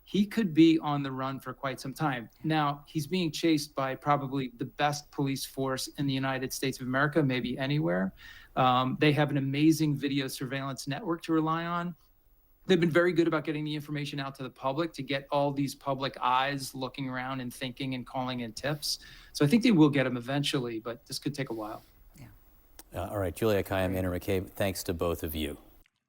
he could be on the run for quite some time. Now, he's being chased by probably the best police force in the United States of America, maybe anywhere. They have an amazing video surveillance network to rely on. They've been very good about getting the information out to the public to get all these public eyes looking around and thinking and calling in tips. So I think they will get him eventually, but this could take a while. All right, Julia Kayyem, Andrew McCabe, thanks to both of you.